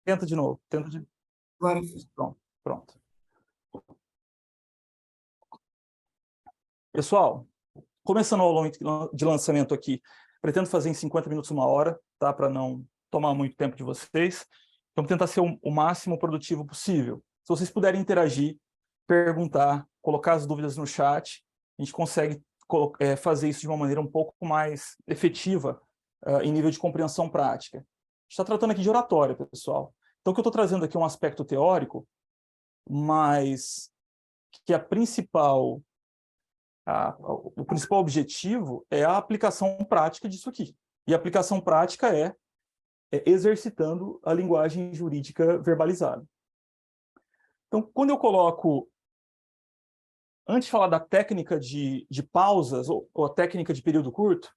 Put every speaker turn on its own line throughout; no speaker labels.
Tenta de novo.
Agora.
Pronto. Pessoal, começando ao longo de lançamento aqui, pretendo fazer em 50 minutos, 1 hora, tá? Para não tomar muito tempo de vocês. Então, vou tentar ser o máximo produtivo possível. Se vocês puderem interagir, perguntar, colocar as dúvidas no chat, a gente consegue fazer isso de uma maneira um pouco mais efetiva em nível de compreensão prática. A gente está tratando aqui de oratória, pessoal. Então, o que eu estou trazendo aqui é um aspecto teórico, mas que o principal objetivo é a aplicação prática disso aqui. E a aplicação prática é exercitando a linguagem jurídica verbalizada. Então, quando eu coloco, antes de falar da técnica de pausas, ou a técnica de período curto,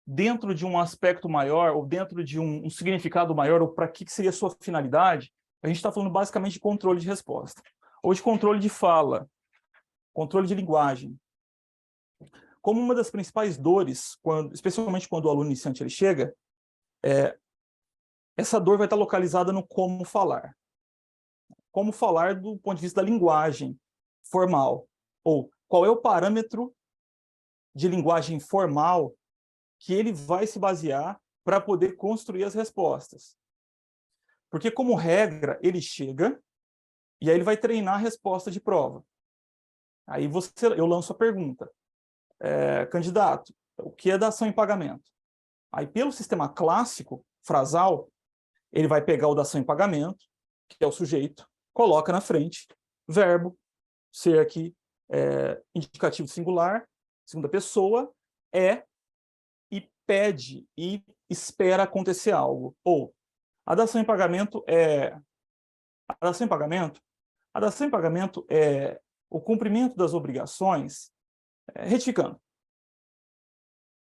dentro de um aspecto maior, ou dentro de um significado maior, ou para que seria a sua finalidade, a gente está falando basicamente de controle de resposta, ou de controle de fala, controle de linguagem. Como uma das principais dores, especialmente quando o aluno iniciante ele chega, essa dor vai estar localizada no como falar. Como falar do ponto de vista da linguagem formal, ou qual é o parâmetro de linguagem formal que ele vai se basear para poder construir as respostas. Porque, como regra, ele chega e aí ele vai treinar a resposta de prova. Aí eu lanço a pergunta. Candidato, o que é dação em pagamento? Aí, pelo sistema clássico, frasal, ele vai pegar o dação em pagamento, que é o sujeito, coloca na frente, verbo, ser aqui indicativo singular, segunda pessoa, e pede e espera acontecer algo. Ou, a dação em pagamento é o cumprimento das obrigações retificando.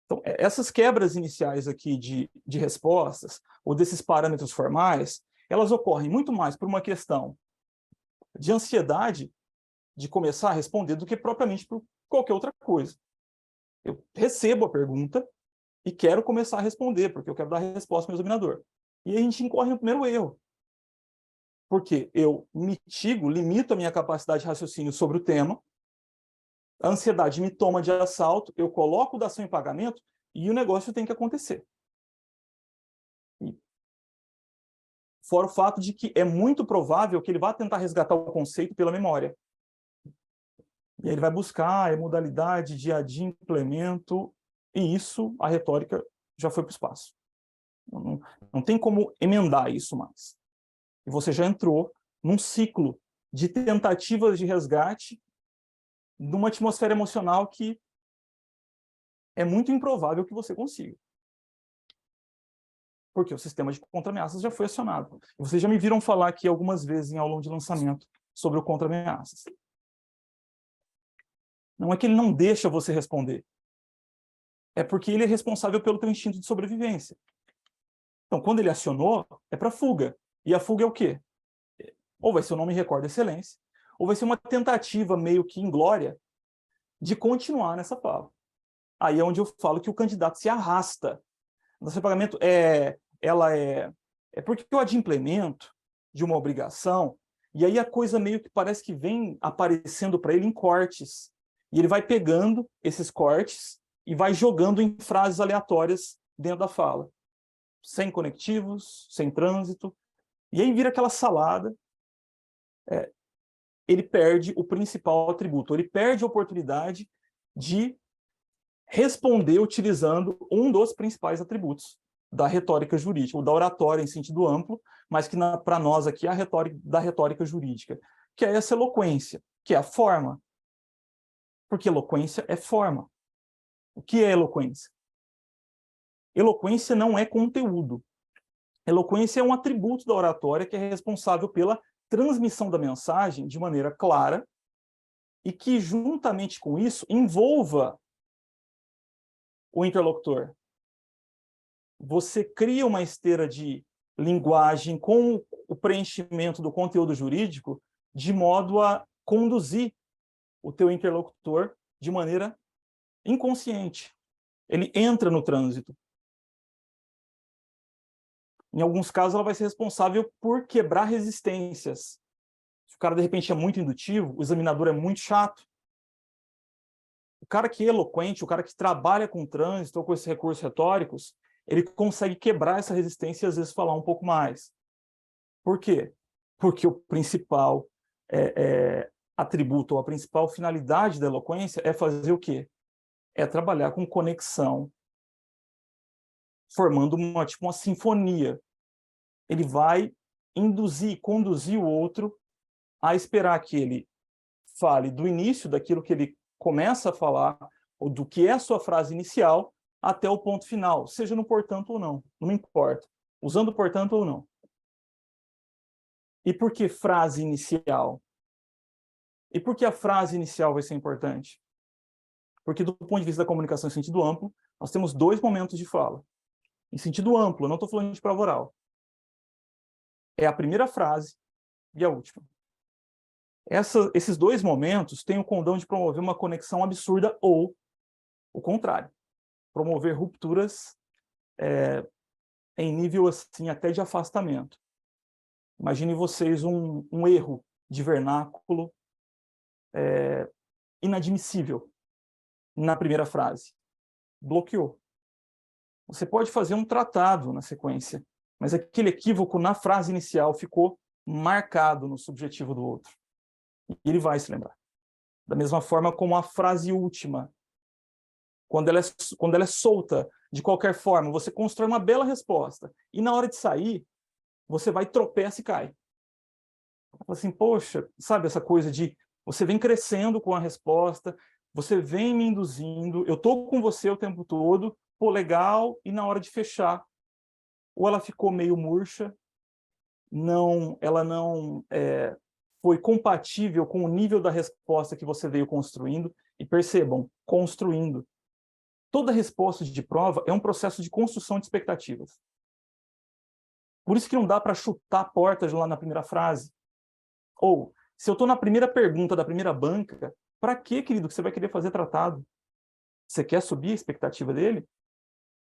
Então, essas quebras iniciais aqui de respostas, ou desses parâmetros formais, elas ocorrem muito mais por uma questão de ansiedade de começar a responder do que propriamente por qualquer outra coisa. Eu recebo a pergunta e quero começar a responder, porque eu quero dar a resposta ao meu examinador. E aí a gente incorre no primeiro erro. Porque eu limito a minha capacidade de raciocínio sobre o tema, a ansiedade me toma de assalto, eu coloco dação em pagamento e o negócio tem que acontecer. Fora o fato de que é muito provável que ele vá tentar resgatar o conceito pela memória. E aí ele vai buscar a modalidade de adimplemento, e isso, a retórica, já foi para o espaço. Não tem como emendar isso mais. E você já entrou num ciclo de tentativas de resgate numa atmosfera emocional que é muito improvável que você consiga. Porque o sistema de contra-ameaças já foi acionado. Vocês já me viram falar aqui algumas vezes em aula de lançamento sobre o contra-ameaças. Não é que ele não deixa você responder. É porque ele é responsável pelo teu instinto de sobrevivência. Então, quando ele acionou, é para fuga. E a fuga é o quê? Ou vai ser o nome recorda excelência, ou vai ser uma tentativa meio que inglória de continuar nessa fala. Aí é onde eu falo que o candidato se arrasta. Nosso pagamento é porque o adimplemento de uma obrigação, e aí a coisa meio que parece que vem aparecendo para ele em cortes. E ele vai pegando esses cortes e vai jogando em frases aleatórias dentro da fala. Sem conectivos, sem trânsito. E aí vira aquela salada. Ele perde o principal atributo. Ele perde a oportunidade de responder utilizando um dos principais atributos da retórica jurídica, ou da oratória em sentido amplo, mas que para nós aqui é a retórica jurídica, que é essa eloquência, que é a forma. Porque eloquência é forma. O que é eloquência? Eloquência não é conteúdo. Eloquência é um atributo da oratória que é responsável pela transmissão da mensagem de maneira clara e que, juntamente com isso, envolva o interlocutor. Você cria uma esteira de linguagem com o preenchimento do conteúdo jurídico de modo a conduzir o teu interlocutor de maneira inconsciente. Ele entra no trânsito. Em alguns casos, ela vai ser responsável por quebrar resistências. Se o cara, de repente, é muito indutivo, o examinador é muito chato. O cara que é eloquente, o cara que trabalha com trânsito ou com esses recursos retóricos, ele consegue quebrar essa resistência e, às vezes, falar um pouco mais. Por quê? Porque o principal atributo, ou a principal finalidade da eloquência é fazer o quê? É trabalhar com conexão, formando uma sinfonia. Ele vai induzir, conduzir o outro a esperar que ele fale do início daquilo que ele começa a falar, ou do que é a sua frase inicial, até o ponto final, seja no portanto ou não, não importa, usando portanto ou não. E por que frase inicial? E por que a frase inicial vai ser importante? Porque, do ponto de vista da comunicação em sentido amplo, nós temos 2 momentos de fala. Em sentido amplo, eu não estou falando de prova oral. É a primeira frase e a última. Esses 2 momentos têm o condão de promover uma conexão absurda ou o contrário, promover rupturas em nível assim até de afastamento. Imaginem vocês um erro de vernáculo inadmissível na primeira frase. Bloqueou. Você pode fazer um tratado na sequência, mas aquele equívoco na frase inicial ficou marcado no subjetivo do outro. E ele vai se lembrar. Da mesma forma como a frase última, quando ela é solta de qualquer forma, você constrói uma bela resposta, e na hora de sair, você vai, tropeça e cai. Assim, poxa, sabe essa coisa de você vem crescendo com a resposta, você vem me induzindo, eu estou com você o tempo todo, pô, legal, e na hora de fechar, ou ela ficou meio murcha, ela não foi compatível com o nível da resposta que você veio construindo, e percebam, construindo. Toda resposta de prova é um processo de construção de expectativas. Por isso que não dá para chutar portas lá na primeira frase. Ou, se eu estou na primeira pergunta da primeira banca, para que, querido, que você vai querer fazer tratado? Você quer subir a expectativa dele?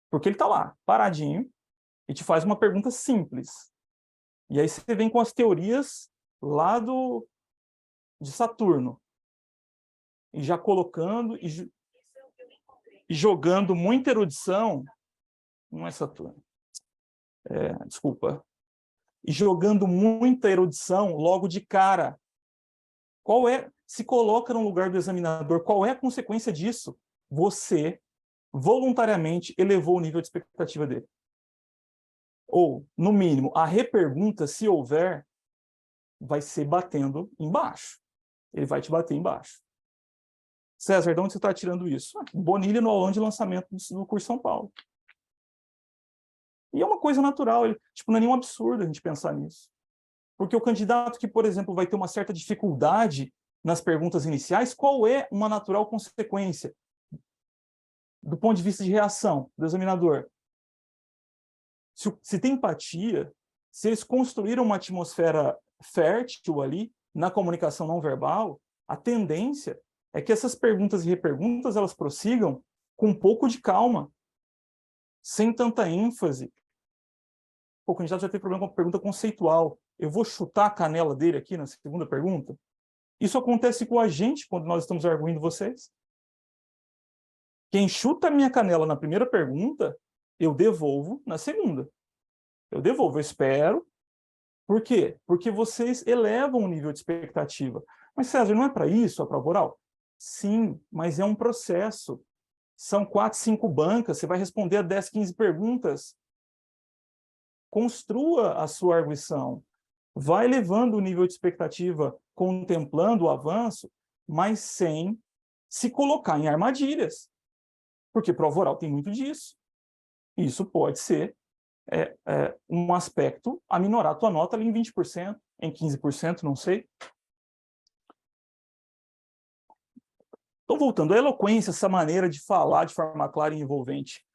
Porque ele está lá, paradinho, e te faz uma pergunta simples. E aí você vem com as teorias lá de Saturno, e já colocando e jogando muita erudição, não é Saturno, desculpa, e jogando muita erudição logo de cara. Se coloca no lugar do examinador, qual é a consequência disso? Você voluntariamente elevou o nível de expectativa dele. Ou, no mínimo, a repergunta, se houver, vai ser batendo embaixo. Ele vai te bater embaixo. César, de onde você está tirando isso? Bonilha no aulão de lançamento do curso São Paulo. E é uma coisa natural, não é nenhum absurdo a gente pensar nisso. Porque o candidato que, por exemplo, vai ter uma certa dificuldade nas perguntas iniciais, qual é uma natural consequência do ponto de vista de reação do examinador? Se tem empatia, se eles construíram uma atmosfera fértil ali na comunicação não verbal, a tendência é que essas perguntas e reperguntas elas prossigam com um pouco de calma, sem tanta ênfase. O candidato já tem problema com a pergunta conceitual. Eu vou chutar a canela dele aqui na segunda pergunta? Isso acontece com a gente quando nós estamos arguindo vocês. Quem chuta a minha canela na primeira pergunta, eu devolvo na segunda. Eu devolvo, eu espero. Por quê? Porque vocês elevam o nível de expectativa. Mas, César, não é para isso a prova oral? Sim, mas é um processo. São 4, 5 bancas, você vai responder a 10, 15 perguntas. Construa a sua arguição. Vai elevando o nível de expectativa, contemplando o avanço, mas sem se colocar em armadilhas. Porque prova oral tem muito disso. Isso pode ser um aspecto a minorar a tua nota ali em 20%, em 15%, não sei. Então, voltando, a eloquência, essa maneira de falar de forma clara e envolvente,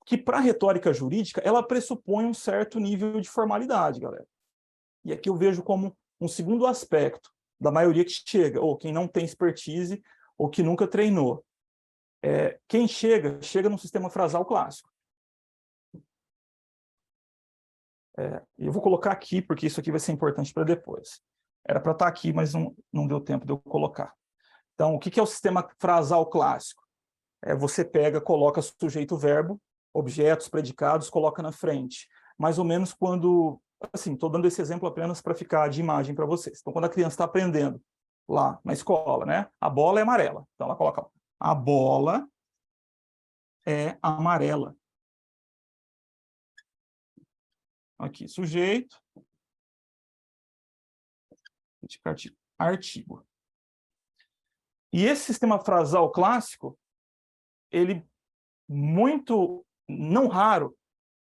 que para a retórica jurídica, ela pressupõe um certo nível de formalidade, galera. E aqui eu vejo como um segundo aspecto da maioria que chega, ou quem não tem expertise, ou que nunca treinou. Quem chega no sistema frasal clássico. Eu vou colocar aqui, porque isso aqui vai ser importante para depois. Era para estar aqui, mas não deu tempo de eu colocar. Então, o que é o sistema frasal clássico? Você pega, coloca sujeito, verbo, objetos, predicados, coloca na frente. Mais ou menos quando... Assim, estou dando esse exemplo apenas para ficar de imagem para vocês. Então, quando a criança está aprendendo lá na escola, né? A bola é amarela. Então, ela coloca, a bola é amarela. Aqui, sujeito, artigo. E esse sistema frasal clássico, ele muito, não raro,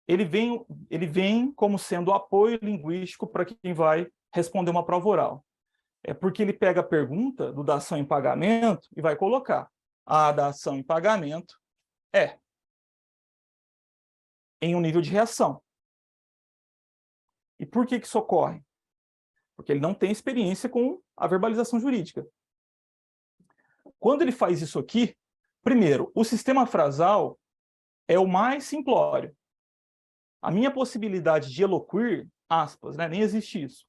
ele vem como sendo apoio linguístico para quem vai responder uma prova oral. É porque ele pega a pergunta do dação em pagamento e vai colocar a dação em pagamento é em um nível de reação. E por que isso ocorre? Porque ele não tem experiência com a verbalização jurídica. Quando ele faz isso aqui, primeiro, o sistema frasal é o mais simplório. A minha possibilidade de eloquir, aspas, né, nem existe isso,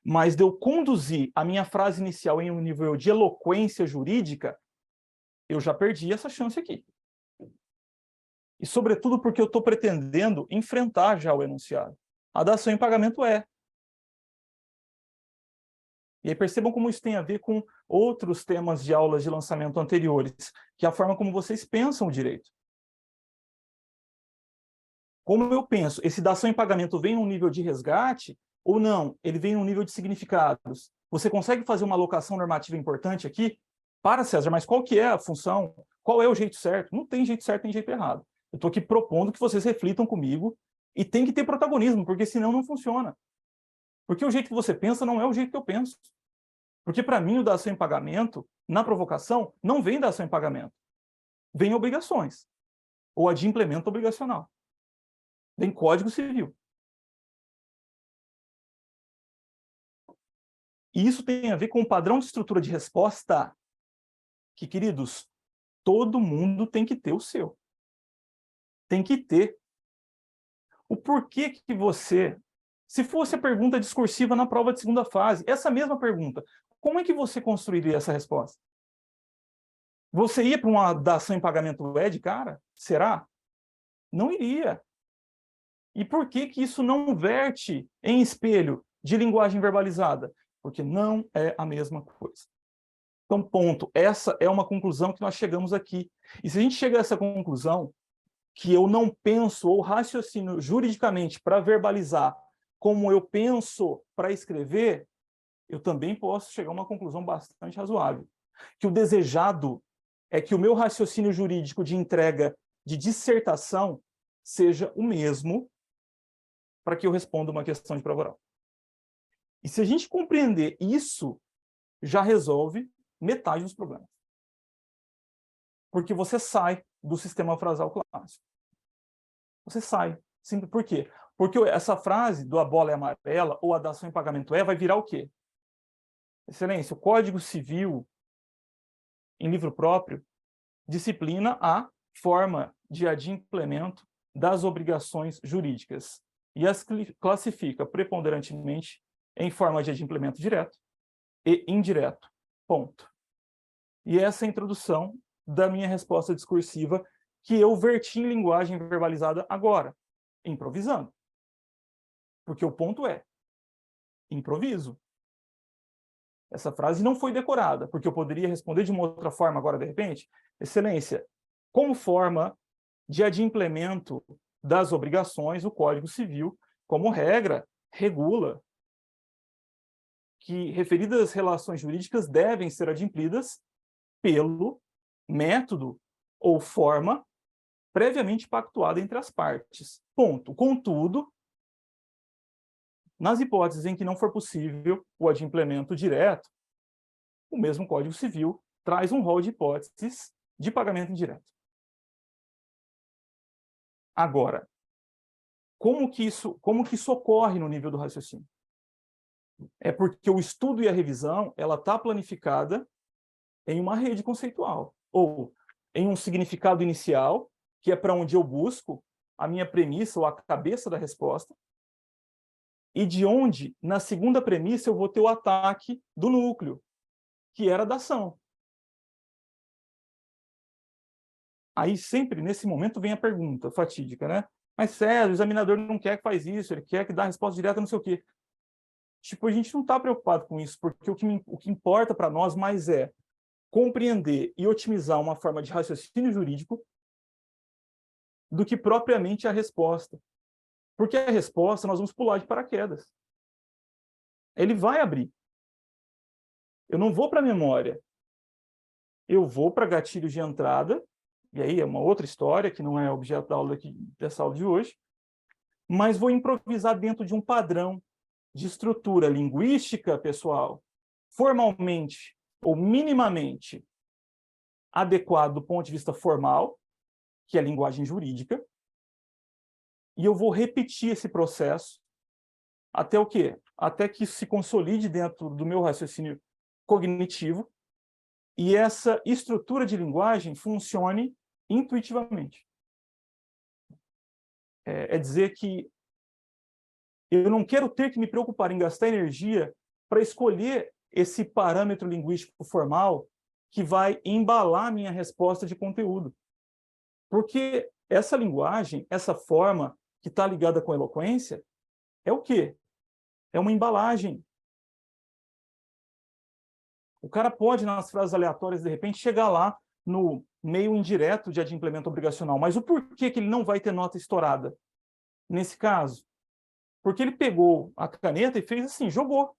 mas de eu conduzir a minha frase inicial em um nível de eloquência jurídica, eu já perdi essa chance aqui. E, sobretudo, porque eu estou pretendendo enfrentar já o enunciado. A dação em pagamento é. E aí percebam como isso tem a ver com outros temas de aulas de lançamento anteriores, que é a forma como vocês pensam o direito. Como eu penso, esse dação em pagamento vem num nível de resgate ou não? Ele vem num nível de significados. Você consegue fazer uma alocação normativa importante aqui? Para, César, mas qual que é a função? Qual é o jeito certo? Não tem jeito certo nem jeito errado. Eu estou aqui propondo que vocês reflitam comigo e tem que ter protagonismo, porque senão não funciona. Porque o jeito que você pensa não é o jeito que eu penso. Porque, para mim, o dação em pagamento, na provocação, não vem dação em pagamento. Vem obrigações. Ou adimplemento obrigacional. Vem Código Civil. E isso tem a ver com o padrão de estrutura de resposta que, queridos, todo mundo tem que ter o seu. Tem que ter. O porquê que você... Se fosse a pergunta discursiva na prova de segunda fase, essa mesma pergunta, como é que você construiria essa resposta? Você ia para uma dação em pagamento de cara? Será? Não iria. E por que isso não verte em espelho de linguagem verbalizada? Porque não é a mesma coisa. Então, ponto. Essa é uma conclusão que nós chegamos aqui. E se a gente chega a essa conclusão, que eu não penso ou raciocínio juridicamente para verbalizar como eu penso para escrever, eu também posso chegar a uma conclusão bastante razoável. Que o desejado é que o meu raciocínio jurídico de entrega de dissertação seja o mesmo para que eu responda uma questão de prova oral. E se a gente compreender isso, já resolve metade dos problemas. Porque você sai do sistema frasal clássico. Você sai. Simples. Por quê? Porque essa frase do a bola é amarela ou a dação em pagamento vai virar o quê? Excelência, o Código Civil, em livro próprio, disciplina a forma de adimplemento das obrigações jurídicas e as classifica preponderantemente em forma de adimplemento direto e indireto. Ponto. E essa é a introdução da minha resposta discursiva que eu verti em linguagem verbalizada agora, improvisando. Porque o ponto é improviso. Essa frase não foi decorada, porque eu poderia responder de uma outra forma agora, de repente. Excelência, como forma de adimplemento das obrigações, o Código Civil, como regra, regula que referidas relações jurídicas devem ser adimplidas pelo método ou forma previamente pactuada entre as partes. Ponto. Contudo, nas hipóteses em que não for possível o adimplemento direto, o mesmo Código Civil traz um rol de hipóteses de pagamento indireto. Agora, como que isso ocorre no nível do raciocínio? É porque o estudo e a revisão ela está planificada em uma rede conceitual, ou em um significado inicial, que é para onde eu busco a minha premissa ou a cabeça da resposta, e de onde, na segunda premissa, eu vou ter o ataque do núcleo, que era da ação. Aí sempre, nesse momento, vem a pergunta fatídica, né? Mas, César, o examinador não quer que faz isso, ele quer que dá a resposta direta, não sei o quê. Tipo, a gente não está preocupado com isso, porque o que importa para nós mais é compreender e otimizar uma forma de raciocínio jurídico do que propriamente a resposta. Porque a resposta nós vamos pular de paraquedas. Ele vai abrir. Eu não vou para a memória. Eu vou para gatilhos de entrada, e aí é uma outra história, que não é objeto da aula dessa aula de hoje, mas vou improvisar dentro de um padrão de estrutura linguística, pessoal, formalmente ou minimamente adequado do ponto de vista formal, que é a linguagem jurídica, e eu vou repetir esse processo até o quê? Até que isso se consolide dentro do meu raciocínio cognitivo e essa estrutura de linguagem funcione intuitivamente. É dizer que eu não quero ter que me preocupar em gastar energia para escolher esse parâmetro linguístico formal que vai embalar minha resposta de conteúdo. Porque essa linguagem, essa forma que está ligada com a eloquência, é o quê? É uma embalagem. O cara pode, nas frases aleatórias, de repente, chegar lá no meio indireto de adimplemento obrigacional. Mas o porquê que ele não vai ter nota estourada? Nesse caso, porque ele pegou a caneta e fez assim, jogou.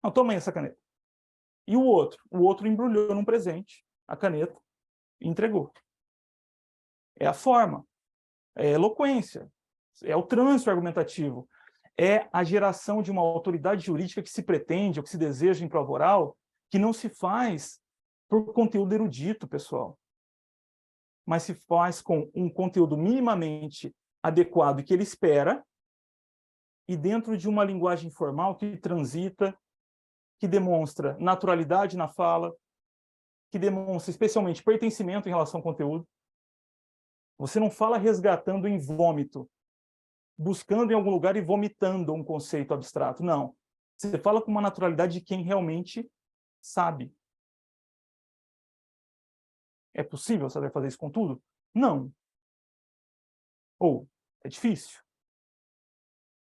Não, toma aí essa caneta. E o outro embrulhou num presente a caneta e entregou. É a forma, é a eloquência, é o trânsito argumentativo, é a geração de uma autoridade jurídica que se pretende ou que se deseja em prova oral, que não se faz por conteúdo erudito, pessoal, mas se faz com um conteúdo minimamente adequado que ele espera e dentro de uma linguagem formal que transita, que demonstra naturalidade na fala, que demonstra especialmente pertencimento em relação ao conteúdo. Você não fala resgatando em vômito, buscando em algum lugar e vomitando um conceito abstrato. Não. Você fala com uma naturalidade de quem realmente sabe. É possível saber fazer isso com tudo? Não. Ou, é difícil.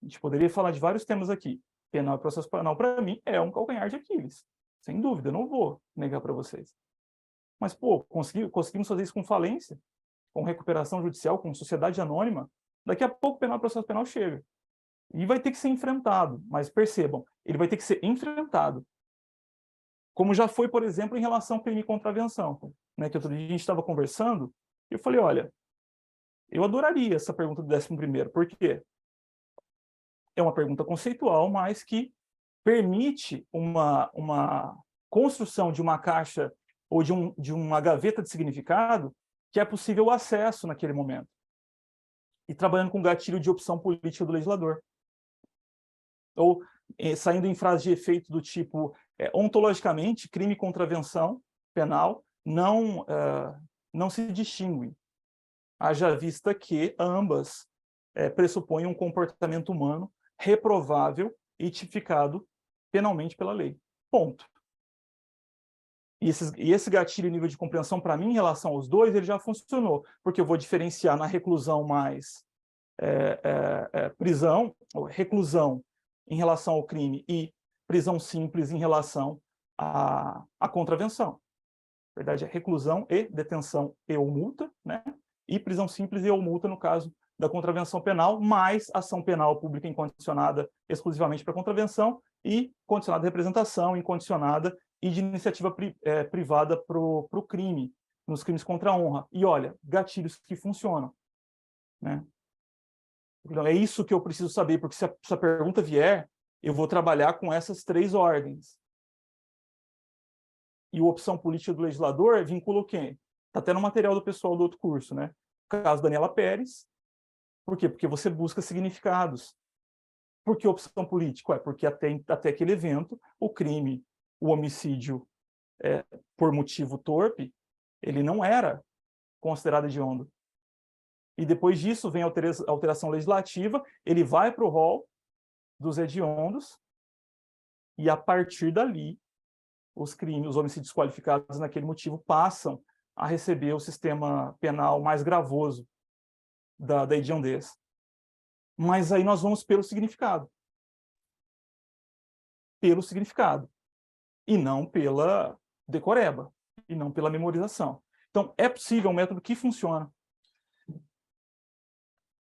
A gente poderia falar de vários temas aqui. Penal e processo penal, para mim, é um calcanhar de Aquiles. Sem dúvida, não vou negar para vocês. Mas, pô, conseguimos fazer isso com falência, com recuperação judicial, com sociedade anônima. Daqui a pouco o penal e processo penal chega. E vai ter que ser enfrentado. Mas percebam, ele vai ter que ser enfrentado. Como já foi, por exemplo, em relação ao crime de contravenção. Né, que outro dia a gente estava conversando, e eu falei, olha, eu adoraria essa pergunta do 11º. Por quê? É uma pergunta conceitual, mas que permite uma construção de uma caixa ou de uma gaveta de significado que é possível o acesso naquele momento. E trabalhando com gatilho de opção política do legislador. Ou saindo em frases de efeito do tipo, ontologicamente, crime e contravenção penal não se distinguem, haja vista que ambas pressupõem um comportamento humano reprovável e tipificado penalmente pela lei. Ponto. E esse gatilho nível de compreensão, para mim, em relação aos dois, ele já funcionou, porque eu vou diferenciar na reclusão mais prisão, ou reclusão em relação ao crime e prisão simples em relação à contravenção. Na verdade, é reclusão e detenção e ou multa, né? E prisão simples e ou multa no caso da contravenção penal, mais ação penal pública incondicionada exclusivamente para contravenção e condicionada de representação, incondicionada e de iniciativa privada para o crime, nos crimes contra a honra. E olha, gatilhos que funcionam. Né? Então, é isso que eu preciso saber, porque se a pergunta vier, eu vou trabalhar com essas 3 ordens. E a opção política do legislador vincula quem? Está até no material do pessoal do outro curso, né? O caso Daniela Pérez. Por quê? Porque você busca significados. Por que opção política? Porque até aquele evento, o crime, o homicídio por motivo torpe, ele não era considerado hediondo. E depois disso vem a alteração legislativa, ele vai para o rol dos hediondos, e a partir dali, os homicídios qualificados naquele motivo passam a receber o sistema penal mais gravoso da hediondez. Mas aí nós vamos pelo significado. Pelo significado. E não pela decoreba. E não pela memorização. Então, é possível um método que funciona.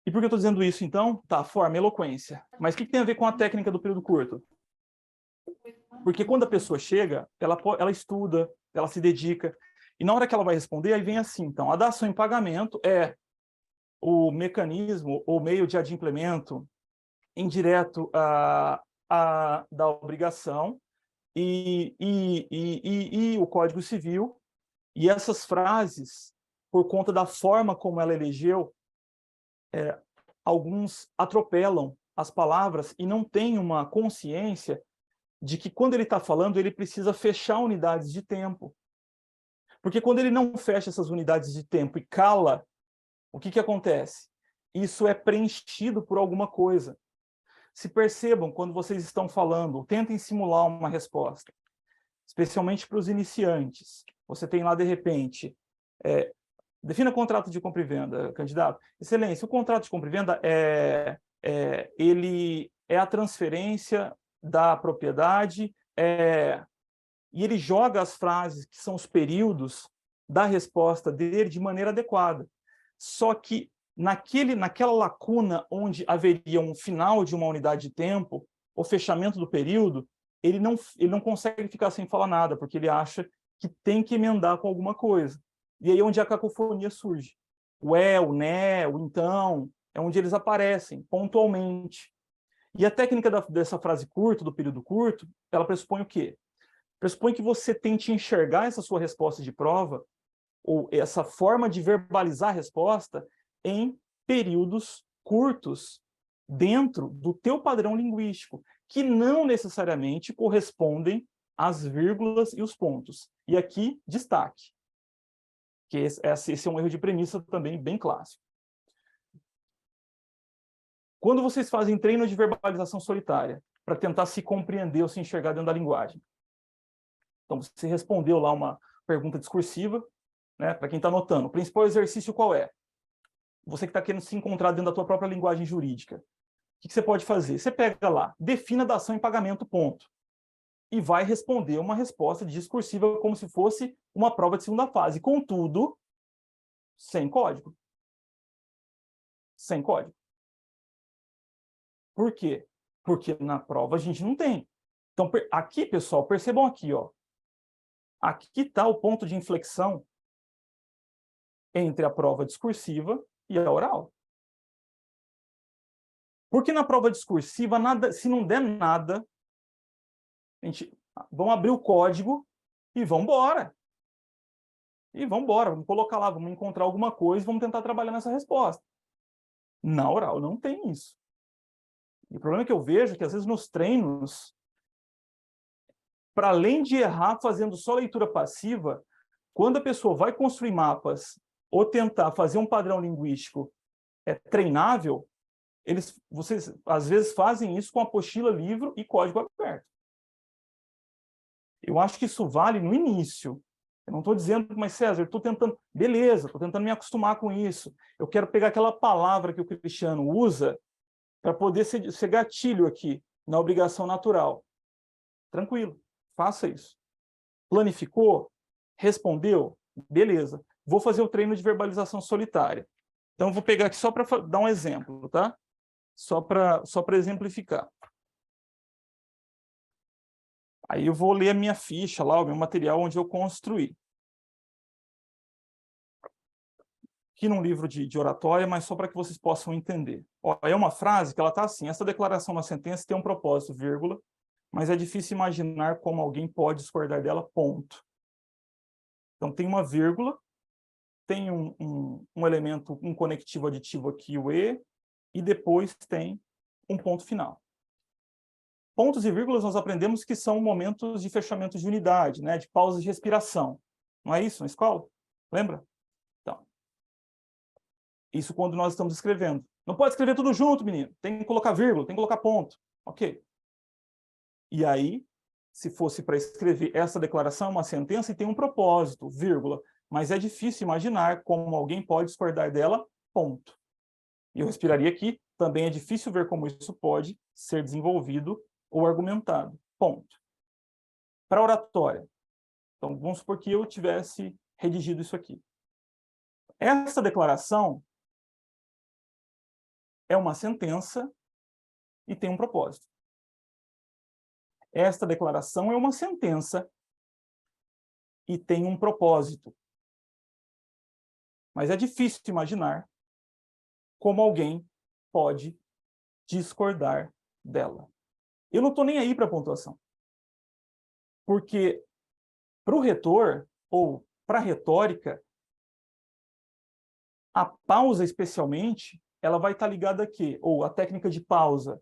E por que eu estou dizendo isso, então? Tá, forma, eloquência. Mas o que tem a ver com a técnica do período curto? Porque quando a pessoa chega, ela estuda, ela se dedica, e na hora que ela vai responder, aí vem assim, então, a dação em pagamento é o mecanismo ou meio de adimplemento indireto da obrigação e o Código Civil, e essas frases, por conta da forma como ela elegeu, alguns atropelam as palavras e não têm uma consciência de que quando ele está falando, ele precisa fechar unidades de tempo. Porque quando ele não fecha essas unidades de tempo e cala, o que acontece? Isso é preenchido por alguma coisa. Se percebam, quando vocês estão falando, tentem simular uma resposta, especialmente para os iniciantes. Você tem lá, de repente, defina contrato de compra e venda, candidato. Excelência, o contrato de compra e venda ele é a transferência da propriedade, e ele joga as frases, que são os períodos da resposta dele, de maneira adequada. Só que naquela lacuna onde haveria um final de uma unidade de tempo, o fechamento do período, ele não consegue ficar sem falar nada, porque ele acha que tem que emendar com alguma coisa. E aí é onde a cacofonia surge. O o né, o então, é onde eles aparecem pontualmente. E a técnica dessa frase curta, do período curto, ela pressupõe o quê? Pressupõe que você tente enxergar essa sua resposta de prova, ou essa forma de verbalizar a resposta, em períodos curtos, dentro do teu padrão linguístico, que não necessariamente correspondem às vírgulas e os pontos. E aqui, destaque, que esse é um erro de premissa também bem clássico. Quando vocês fazem treino de verbalização solitária, para tentar se compreender ou se enxergar dentro da linguagem, então você respondeu lá uma pergunta discursiva, né? Para quem está anotando, o principal exercício qual é? Você que está querendo se encontrar dentro da tua própria linguagem jurídica. O que você pode fazer? Você pega lá, defina a dação em pagamento, ponto. E vai responder uma resposta discursiva como se fosse uma prova de segunda fase. Contudo, sem código. Sem código. Por quê? Porque na prova a gente não tem. Então, aqui, pessoal, percebam aqui, ó. Aqui está o ponto de inflexão entre a prova discursiva e a oral. Porque na prova discursiva, se não der nada, vamos abrir o código e vamos embora. Vamos colocar lá, vamos encontrar alguma coisa e vamos tentar trabalhar nessa resposta. Na oral não tem isso. E o problema que eu vejo é que às vezes nos treinos, para além de errar fazendo só leitura passiva, quando a pessoa vai construir mapas ou tentar fazer um padrão linguístico treinável, vocês às vezes fazem isso com apostila, livro e código aberto. Eu acho que isso vale no início. Eu não estou dizendo, mas César, estou tentando, beleza, estou tentando me acostumar com isso. Eu quero pegar aquela palavra que o Cristiano usa para poder ser gatilho aqui, na obrigação natural. Tranquilo, faça isso. Planificou? Respondeu? Beleza. Vou fazer o treino de verbalização solitária. Então, eu vou pegar aqui só para dar um exemplo, tá? Só para exemplificar. Aí eu vou ler a minha ficha lá, o meu material onde eu construí. Aqui num livro de oratória, mas só para que vocês possam entender. Ó, é uma frase que ela está assim: essa declaração na sentença tem um propósito, vírgula, mas é difícil imaginar como alguém pode discordar dela, ponto. Então tem uma vírgula, tem um elemento, um conectivo aditivo aqui, o e depois tem um ponto final. Pontos e vírgulas nós aprendemos que são momentos de fechamento de unidade, né, de pausas de respiração. Não é isso na escola? Lembra? Então, isso quando nós estamos escrevendo. Não pode escrever tudo junto, menino. Tem que colocar vírgula, tem que colocar ponto. Ok. E aí, se fosse para escrever essa declaração é uma sentença e tem um propósito, vírgula, mas é difícil imaginar como alguém pode discordar dela, ponto. E eu respiraria aqui, também é difícil ver como isso pode ser desenvolvido ou argumentado, ponto. Para oratória, então vamos supor que eu tivesse redigido isso aqui. Essa declaração é uma sentença e tem um propósito. Esta declaração é uma sentença e tem um propósito. Mas é difícil imaginar como alguém pode discordar dela. Eu não estou nem aí para a pontuação. Porque para o retor, ou para a retórica, a pausa especialmente, ela vai estar ligada a quê? Ou a técnica de pausa,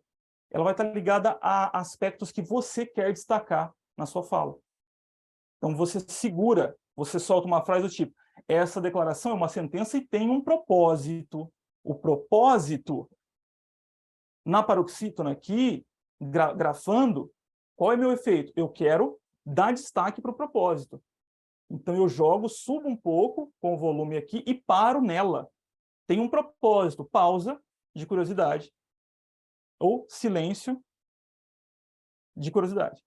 ela vai estar ligada a aspectos que você quer destacar na sua fala. Então você segura, você solta uma frase do tipo, essa declaração é uma sentença e tem um propósito. O propósito, na paroxítona aqui, grafando, qual é meu efeito? Eu quero dar destaque para o propósito. Então eu jogo, subo um pouco com o volume aqui e paro nela. Tem um propósito, pausa de curiosidade ou silêncio de curiosidade.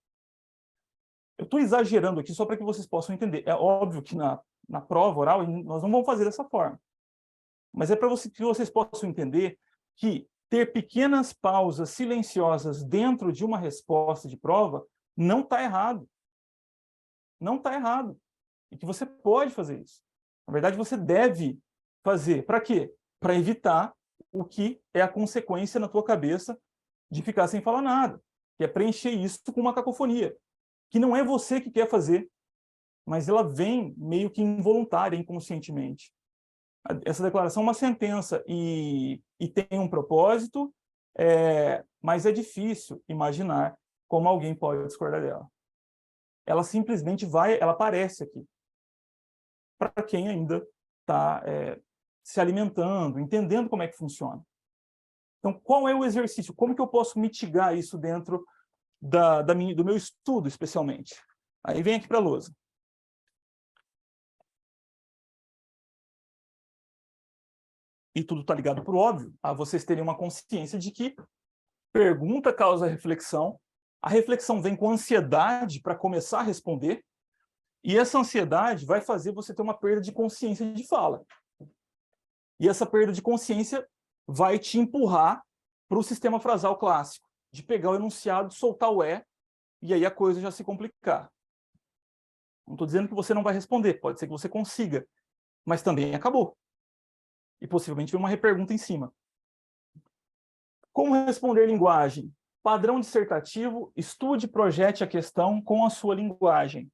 Eu estou exagerando aqui só para que vocês possam entender. É óbvio que na prova oral nós não vamos fazer dessa forma. Mas é para que vocês possam entender que ter pequenas pausas silenciosas dentro de uma resposta de prova não está errado. Não está errado. E que você pode fazer isso. Na verdade, você deve fazer. Para quê? Para evitar o que é a consequência na tua cabeça de ficar sem falar nada, que é preencher isso com uma cacofonia, que não é você que quer fazer, mas ela vem meio que involuntária, inconscientemente. Essa declaração é uma sentença e tem um propósito, mas é difícil imaginar como alguém pode discordar dela. Ela simplesmente ela aparece aqui. Para quem ainda está se alimentando, entendendo como é que funciona. Então, qual é o exercício? Como que eu posso mitigar isso dentro do meu estudo, especialmente? Aí vem aqui para a lousa. E tudo está ligado para o óbvio, a vocês terem uma consciência de que pergunta causa reflexão, a reflexão vem com ansiedade para começar a responder, e essa ansiedade vai fazer você ter uma perda de consciência de fala. E essa perda de consciência vai te empurrar para o sistema frasal clássico, de pegar o enunciado, soltar o e aí a coisa já se complicar. Não estou dizendo que você não vai responder, pode ser que você consiga, mas também acabou. E possivelmente vem uma repergunta em cima. Como responder linguagem? Padrão dissertativo, estude e projete a questão com a sua linguagem.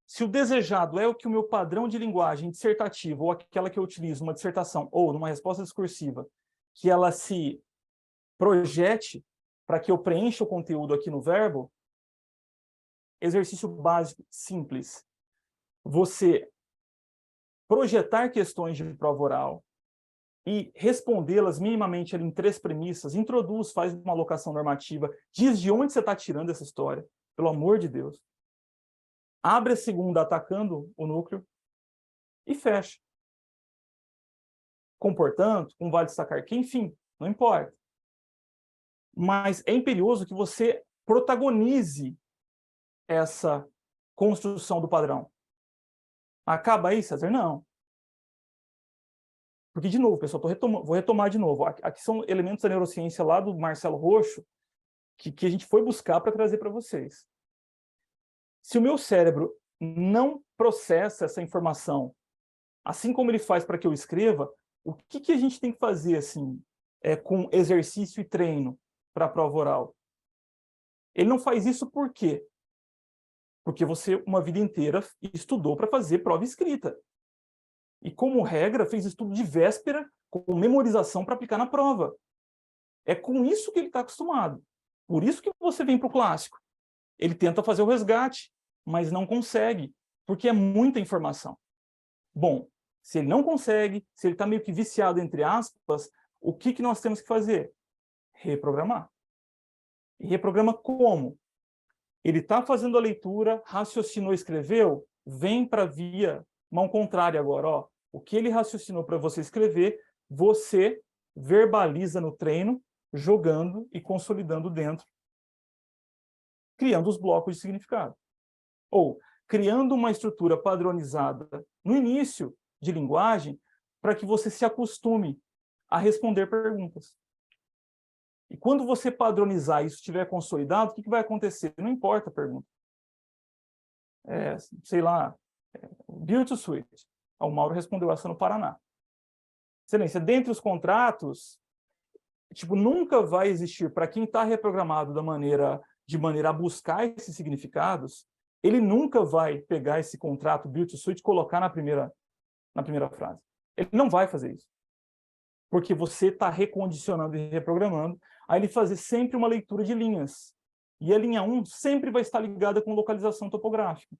Se o desejado é o que o meu padrão de linguagem dissertativa, ou aquela que eu utilizo numa dissertação, ou numa resposta discursiva, que ela se projete para que eu preencha o conteúdo aqui no verbo, exercício básico, simples. Você projetar questões de prova oral e respondê-las minimamente ali em 3 premissas, introduz, faz uma alocação normativa, diz de onde você está tirando essa história, pelo amor de Deus. Abre a segunda atacando o núcleo e fecha. Com portanto, com vale destacar que, enfim, não importa. Mas é imperioso que você protagonize essa construção do padrão. Acaba aí, César? Não. Porque, de novo, pessoal, vou retomar de novo. Aqui são elementos da neurociência lá do Marcelo Roxo que a gente foi buscar para trazer para vocês. Se o meu cérebro não processa essa informação, assim como ele faz para que eu escreva, o que a gente tem que fazer assim, com exercício e treino para a prova oral? Ele não faz isso por quê? Porque você, uma vida inteira, estudou para fazer prova escrita. E, como regra, fez estudo de véspera com memorização para aplicar na prova. É com isso que ele está acostumado. Por isso que você vem para o clássico. Ele tenta fazer o resgate, mas não consegue, porque é muita informação. Bom, se ele não consegue, se ele está meio que viciado, entre aspas, o que nós temos que fazer? Reprogramar. E reprograma como? Ele está fazendo a leitura, raciocinou, escreveu, vem para a via mão contrária agora. Ó. O que ele raciocinou para você escrever, você verbaliza no treino, jogando e consolidando dentro, criando os blocos de significado. Ou criando uma estrutura padronizada no início de linguagem para que você se acostume a responder perguntas. E quando você padronizar e isso estiver consolidado, o que vai acontecer? Não importa a pergunta. Sei lá, Build to Suit. O Mauro respondeu essa no Paraná. Excelência, dentre os contratos, nunca vai existir, para quem está reprogramado de maneira a buscar esses significados, ele nunca vai pegar esse contrato Build to Suit e colocar na primeira frase. Ele não vai fazer isso. Porque você está recondicionando e reprogramando, a ele fazer sempre uma leitura de linhas. E a linha 1 sempre vai estar ligada com localização topográfica.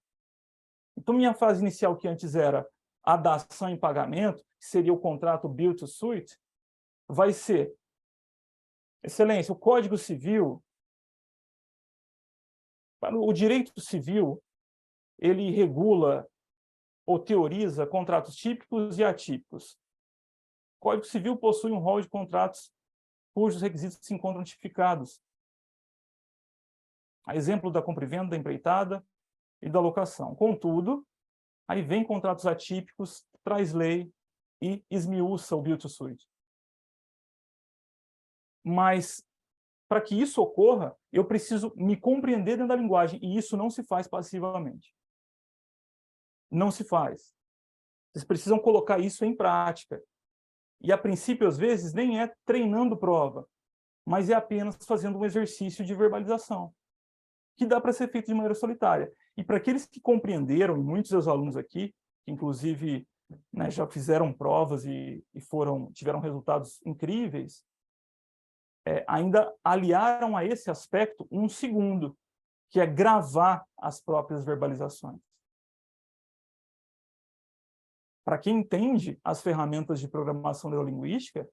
Então, minha frase inicial, que antes era a dação em pagamento, que seria o contrato Build to Suit, vai ser: Excelência, o Código Civil, o direito civil, ele regula ou teoriza contratos típicos e atípicos. O Código Civil possui um rol de contratos cujos requisitos se encontram tipificados. A exemplo da compra e venda, da empreitada e da locação. Contudo, aí vem contratos atípicos, traz lei e esmiuça o Build to Suit. Mas, para que isso ocorra, eu preciso me compreender dentro da linguagem, e isso não se faz passivamente. Não se faz. Vocês precisam colocar isso em prática. E, a princípio, às vezes, nem é treinando prova, mas é apenas fazendo um exercício de verbalização, que dá para ser feito de maneira solitária. E para aqueles que compreenderam, e muitos dos alunos aqui, que inclusive já fizeram provas e tiveram resultados incríveis, ainda aliaram a esse aspecto um segundo, que é gravar as próprias verbalizações. Para quem entende as ferramentas de programação neurolinguística,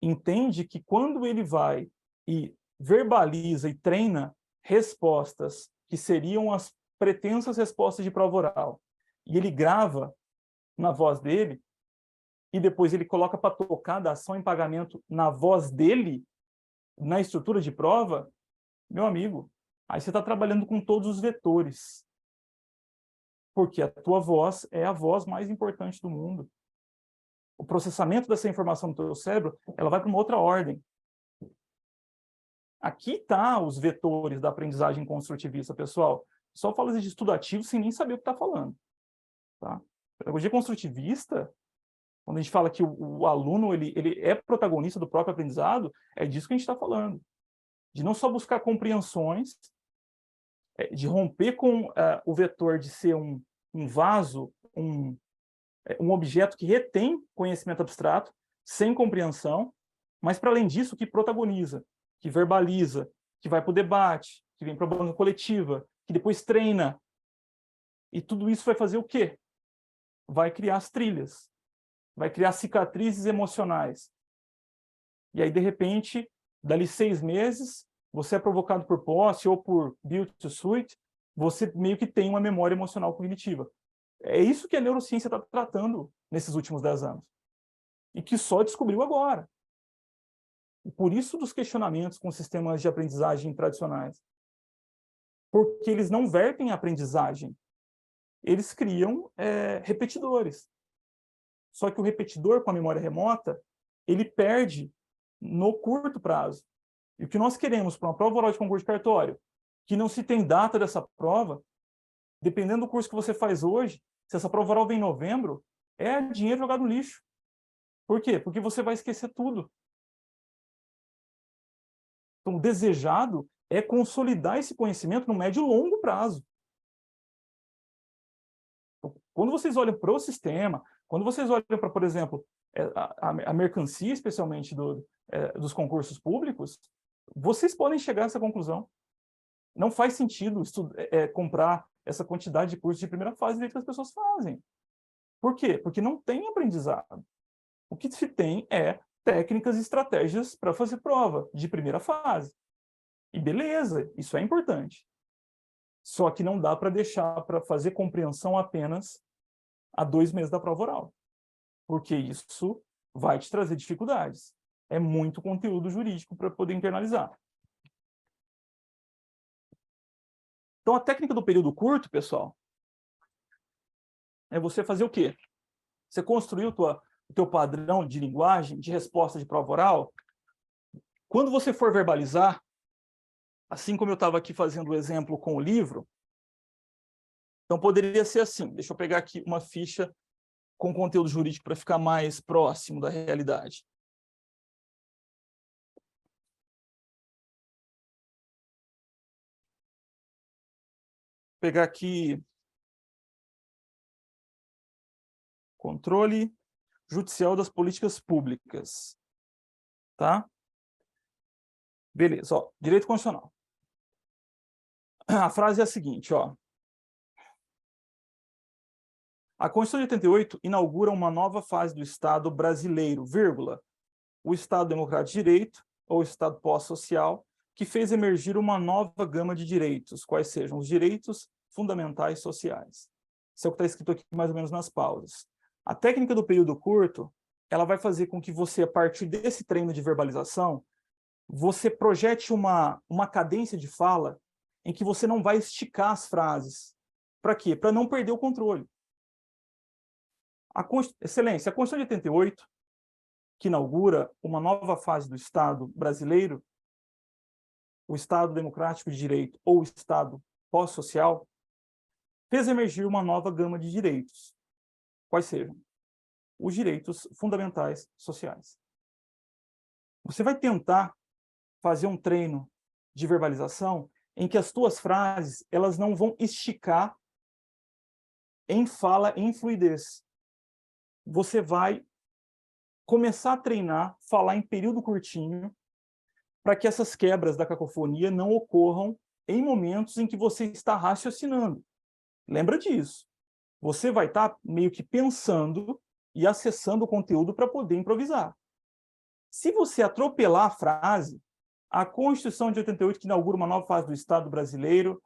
entende que quando ele vai e verbaliza e treina respostas que seriam as pretensas respostas de prova oral, e ele grava na voz dele, e depois ele coloca para tocar da ação em pagamento na voz dele, na estrutura de prova, meu amigo, aí você está trabalhando com todos os vetores. Porque a tua voz é a voz mais importante do mundo. O processamento dessa informação no teu cérebro, ela vai para uma outra ordem. Aqui está os vetores da aprendizagem construtivista, pessoal. Só fala de estudo ativo sem nem saber o que está falando. Tá? Pedagogia construtivista, quando a gente fala que o aluno ele é protagonista do próprio aprendizado, é disso que a gente está falando. De não só buscar compreensões, de romper com o vetor de ser um vaso, um objeto que retém conhecimento abstrato, sem compreensão, mas, para além disso, que protagoniza, que verbaliza, que vai para o debate, que vem para a banca coletiva, que depois treina. E tudo isso vai fazer o quê? Vai criar as trilhas, vai criar cicatrizes emocionais. E aí, de repente, dali 6 meses, você é provocado por posse ou por Build to Suit, você meio que tem uma memória emocional cognitiva. É isso que a neurociência está tratando nesses últimos 10 anos. E que só descobriu agora. E por isso dos questionamentos com sistemas de aprendizagem tradicionais. Porque eles não vertem a aprendizagem. Eles criam repetidores. Só que o repetidor com a memória remota, ele perde no curto prazo. E o que nós queremos para uma prova oral de concurso de cartório, que não se tem data dessa prova, dependendo do curso que você faz hoje, se essa prova oral vem em novembro, é dinheiro jogado no lixo. Por quê? Porque você vai esquecer tudo. Então, o desejado é consolidar esse conhecimento no médio e longo prazo. Então, quando vocês olham para o sistema, quando vocês olham para, por exemplo, a mercancia, especialmente dos concursos públicos, vocês podem chegar a essa conclusão. Não faz sentido comprar essa quantidade de cursos de primeira fase que as pessoas fazem. Por quê? Porque não tem aprendizado. O que se tem é técnicas e estratégias para fazer prova de primeira fase. E beleza, isso é importante. Só que não dá para deixar para fazer compreensão apenas a 2 meses da prova oral, porque isso vai te trazer dificuldades. É muito conteúdo jurídico para poder internalizar. Então, a técnica do período curto, pessoal, é você fazer o quê? Você construiu o teu padrão de linguagem, de resposta de prova oral. Quando você for verbalizar, assim como eu estava aqui fazendo o exemplo com o livro, então poderia ser assim. Deixa eu pegar aqui uma ficha com conteúdo jurídico para ficar mais próximo da realidade. Vou pegar aqui controle judicial das políticas públicas. Tá? Beleza, ó, direito constitucional. A frase é a seguinte, ó. A Constituição de 88 inaugura uma nova fase do Estado brasileiro, vírgula, o Estado democrático de direito, ou Estado pós-social, que fez emergir uma nova gama de direitos, quais sejam os direitos fundamentais sociais. Isso é o que está escrito aqui mais ou menos nas pausas. A técnica do período curto, ela vai fazer com que você, a partir desse treino de verbalização, você projete uma cadência de fala em que você não vai esticar as frases. Para quê? Para não perder o controle. Excelência, a Constituição de 88, que inaugura uma nova fase do Estado brasileiro, o Estado democrático de direito ou o Estado pós-social, fez emergir uma nova gama de direitos. Quais sejam? Os direitos fundamentais sociais. Você vai tentar fazer um treino de verbalização em que as tuas frases elas não vão esticar em fala, em fluidez. Você vai começar a treinar, falar em período curtinho, para que essas quebras da cacofonia não ocorram em momentos em que você está raciocinando. Lembra disso. Você vai estar meio que pensando e acessando o conteúdo para poder improvisar. Se você atropelar a frase, a Constituição de 88, que inaugura uma nova fase do Estado brasileiro,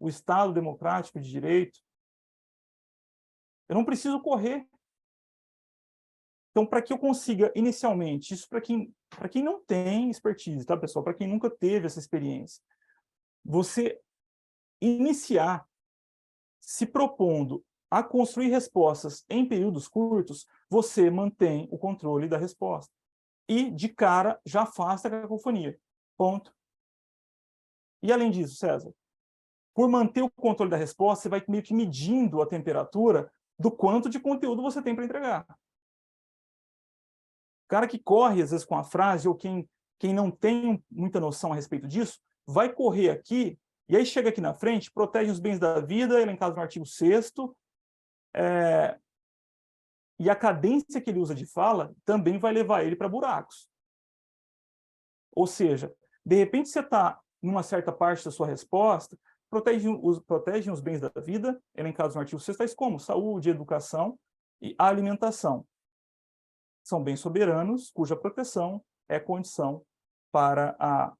o Estado democrático de direito, eu não preciso correr. Então, para que eu consiga, inicialmente, isso para quem não tem expertise, tá, pessoal? Para quem nunca teve essa experiência, você iniciar se propondo a construir respostas em períodos curtos, você mantém o controle da resposta. E, de cara, já afasta a cacofonia. Ponto. E, além disso, César, por manter o controle da resposta, você vai meio que medindo a temperatura do quanto de conteúdo você tem para entregar. O cara que corre, às vezes, com a frase, ou quem não tem muita noção a respeito disso, vai correr aqui, e aí chega aqui na frente, protege os bens da vida, elencado no artigo 6º, e a cadência que ele usa de fala também vai levar ele para buracos. Ou seja, de repente você está, numa certa parte da sua resposta, protegem os bens da vida, elencados no artigo 6º, tais como saúde, educação e alimentação. São bens soberanos, cuja proteção é condição para a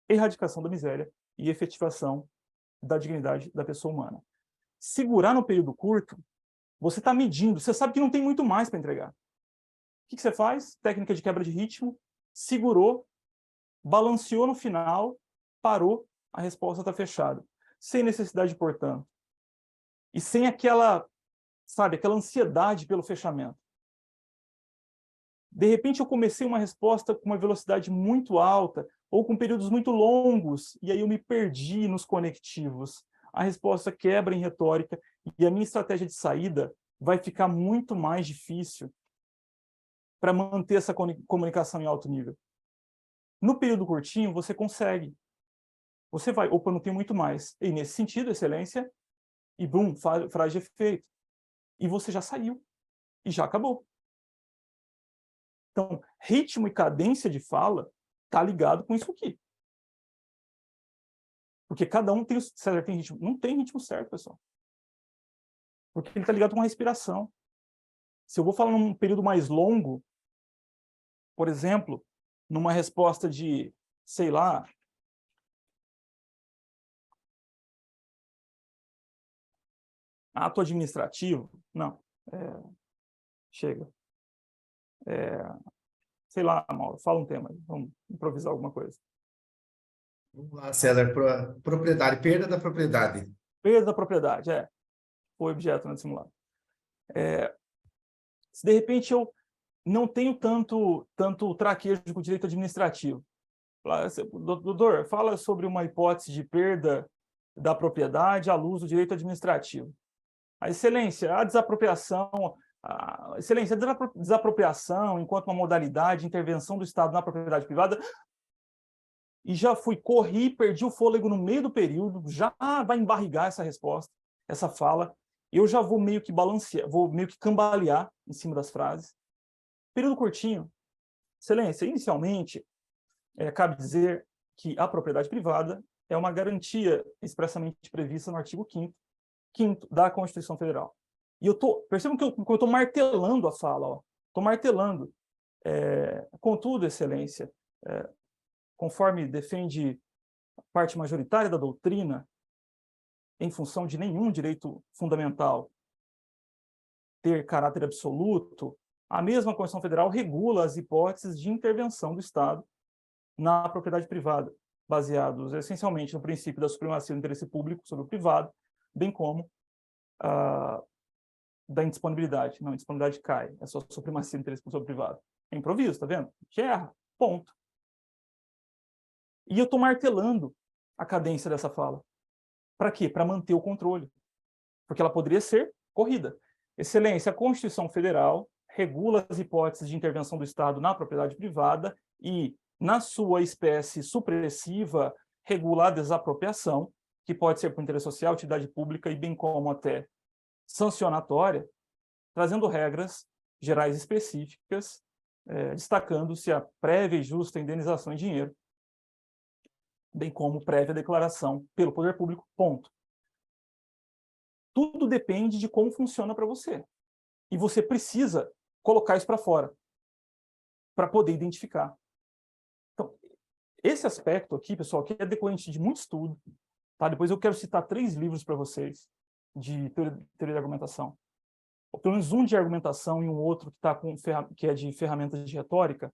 erradicação da miséria e efetivação da dignidade da pessoa humana. Segurar no período curto, você está medindo, você sabe que não tem muito mais para entregar. O que você faz? Técnica de quebra de ritmo, segurou, balanceou no final, parou, a resposta está fechada. Sem necessidade, portanto. E sem aquela ansiedade pelo fechamento. De repente, eu comecei uma resposta com uma velocidade muito alta, ou com períodos muito longos, e aí eu me perdi nos conectivos. A resposta quebra em retórica, e a minha estratégia de saída vai ficar muito mais difícil para manter essa comunicação em alto nível. No período curtinho, você consegue. Você vai, opa, não tem muito mais. E nesse sentido, excelência, e bum, frase de efeito. E você já saiu. E já acabou. Então, ritmo e cadência de fala está ligado com isso aqui. Porque cada um tem... César, tem ritmo? Não tem ritmo certo, pessoal. Porque ele está ligado com a respiração. Se eu vou falar num período mais longo, por exemplo, numa resposta de sei lá, ato administrativo, não, chega. Sei lá, Mauro, fala um tema aí, vamos improvisar alguma coisa.
Vamos lá, César, propriedade, perda da propriedade.
Perda da propriedade, foi objeto no simulado. Se de repente eu não tenho tanto traquejo com o direito administrativo, doutor, fala sobre uma hipótese de perda da propriedade à luz do direito administrativo. A excelência, a desapropriação, desapropriação enquanto uma modalidade de intervenção do Estado na propriedade privada, e já corri, perdi o fôlego no meio do período, já vai embarrigar essa resposta, essa fala, eu já vou meio que balancear, vou meio que cambalear em cima das frases. Período curtinho. Excelência, inicialmente, cabe dizer que a propriedade privada é uma garantia expressamente prevista no artigo 5º da Constituição Federal. E percebam que eu estou martelando a fala, estou martelando. Contudo, excelência, conforme defende a parte majoritária da doutrina, em função de nenhum direito fundamental ter caráter absoluto, a mesma Constituição Federal regula as hipóteses de intervenção do Estado na propriedade privada, baseados essencialmente no princípio da supremacia do interesse público sobre o privado, bem como da indisponibilidade. Não, a indisponibilidade cai, é só supremacia do interesse público sobre o privado. É improviso, tá vendo? Erra, ponto. E eu estou martelando a cadência dessa fala. Para quê? Para manter o controle. Porque ela poderia ser corrida. Excelência, a Constituição Federal regula as hipóteses de intervenção do Estado na propriedade privada e, na sua espécie supressiva, regula a desapropriação, que pode ser por interesse social, utilidade pública e bem como até sancionatória, trazendo regras gerais específicas, destacando-se a prévia e justa indenização em dinheiro, bem como prévia declaração pelo poder público, ponto. Tudo depende de como funciona para você. E você precisa colocar isso para fora, para poder identificar. Então, esse aspecto aqui, pessoal, que é decorrente de muito estudo, tá? Depois eu quero citar 3 livros para vocês de teoria de argumentação. Ou pelo menos um de argumentação e um outro que é de ferramentas de retórica.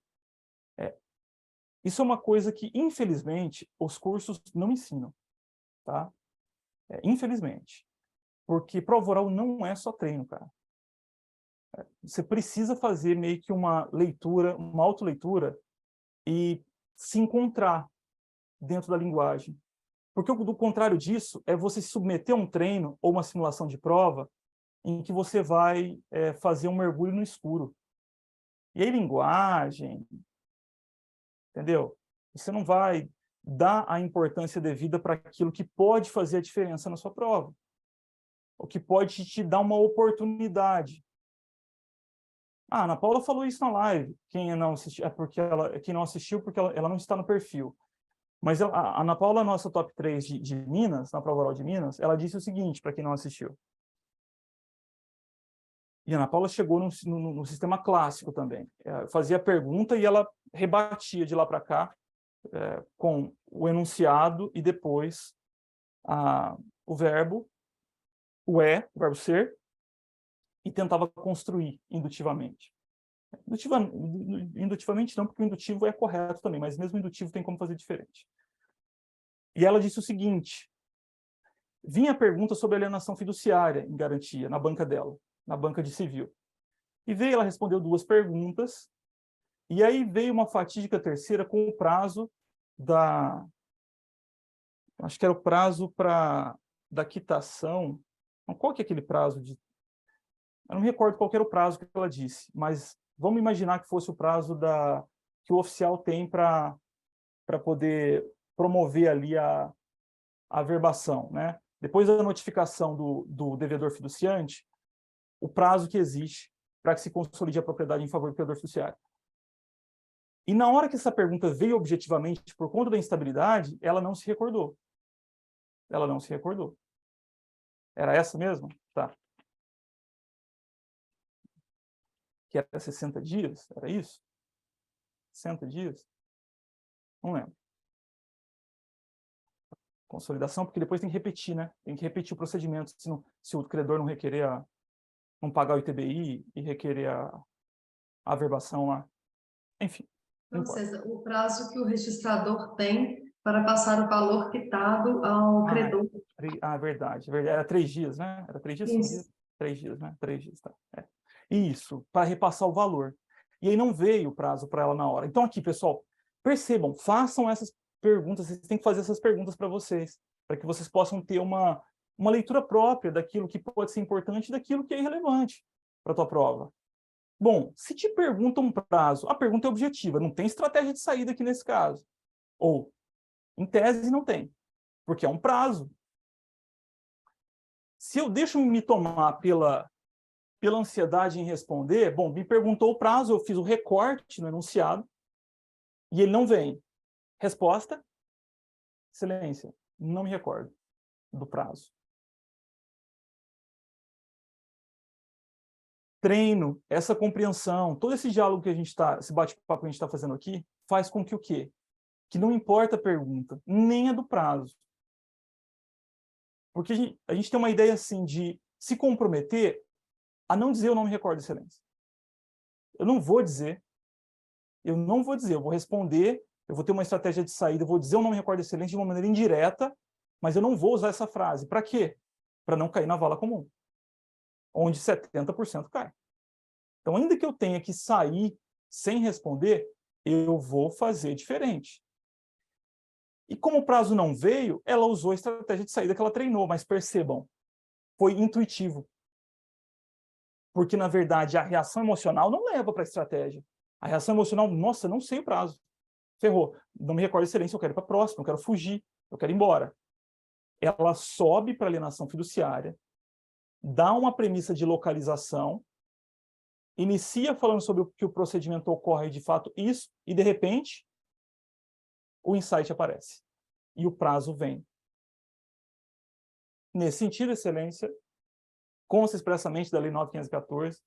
Isso é uma coisa que, infelizmente, os cursos não ensinam. Tá? Infelizmente. Porque prova oral não é só treino, cara. Você precisa fazer meio que uma leitura, uma autoleitura e se encontrar dentro da linguagem. Porque do contrário disso é você se submeter a um treino ou uma simulação de prova em que você vai fazer um mergulho no escuro. E aí linguagem, entendeu? Você não vai dar a importância devida para aquilo que pode fazer a diferença na sua prova. O que pode te dar uma oportunidade. A Ana Paula falou isso na live. Quem não assistiu, quem não assistiu porque ela não está no perfil. Mas a Ana Paula, nossa top 3 de Minas, na prova oral de Minas, ela disse o seguinte, para quem não assistiu. E a Ana Paula chegou no sistema clássico também. Fazia pergunta e ela rebatia de lá para cá com o enunciado e depois o verbo, o verbo ser, e tentava construir indutivamente. Indutivamente não, porque o indutivo é correto também, mas mesmo o indutivo tem como fazer diferente. E ela disse o seguinte, vinha a pergunta sobre alienação fiduciária em garantia, na banca dela, na banca de civil. E ela respondeu 2 perguntas, e aí veio uma fatídica terceira com o prazo acho que era o prazo da quitação. Qual que é aquele prazo de... Eu não me recordo qual era o prazo que ela disse, mas vamos imaginar que fosse o prazo que o oficial tem para poder promover ali a averbação, né? Depois da notificação do devedor fiduciante, o prazo que existe para que se consolide a propriedade em favor do credor fiduciário. E na hora que essa pergunta veio objetivamente por conta da instabilidade, ela não se recordou. Ela não se recordou. Era essa mesmo? Tá. Que era 60 dias? Era isso? 60 dias? Não lembro. Consolidação, porque depois tem que repetir, né? Tem que repetir o procedimento, se o credor não requerer, não pagar o ITBI e requerer a averbação lá. Enfim.
Então, César, o prazo que o registrador tem para passar o valor quitado ao credor.
Verdade. Era 3 dias, né? Era 3 dias?
Isso.
3 dias, né? 3 dias, tá. Isso, para repassar o valor. E aí não veio o prazo para ela na hora. Então aqui, pessoal, percebam, façam essas perguntas, vocês têm que fazer essas perguntas para vocês, para que vocês possam ter uma leitura própria daquilo que pode ser importante e daquilo que é irrelevante para a tua prova. Bom, se te perguntam um prazo, a pergunta é objetiva, não tem estratégia de saída aqui nesse caso. Ou, em tese, não tem, porque é um prazo. Se eu deixo me tomar pela ansiedade em responder, bom, me perguntou o prazo, eu fiz o recorte no enunciado, e ele não vem. Resposta? Excelência, não me recordo do prazo. Treino, essa compreensão, todo esse diálogo que a gente está, esse bate-papo que a gente está fazendo aqui, faz com que o quê? Que não importa a pergunta, nem a do prazo. Porque a gente tem uma ideia assim de se comprometer a não dizer eu não me recordo, excelência. Eu não vou dizer, eu vou responder, eu vou ter uma estratégia de saída, eu vou dizer eu não me recordo, excelência de uma maneira indireta, mas eu não vou usar essa frase. Para quê? Para não cair na vala comum, onde 70% cai. Então, ainda que eu tenha que sair sem responder, eu vou fazer diferente. E como o prazo não veio, ela usou a estratégia de saída que ela treinou, mas percebam, foi intuitivo. Porque, na verdade, a reação emocional não leva para a estratégia. A reação emocional, nossa, não sei o prazo. Ferrou. Não me recordo, excelência, eu quero ir para a próxima, eu quero fugir, eu quero ir embora. Ela sobe para a alienação fiduciária, dá uma premissa de localização, inicia falando sobre que o procedimento ocorre de fato isso, e de repente, o insight aparece. E o prazo vem. Nesse sentido, excelência, consta expressamente da Lei 9.514,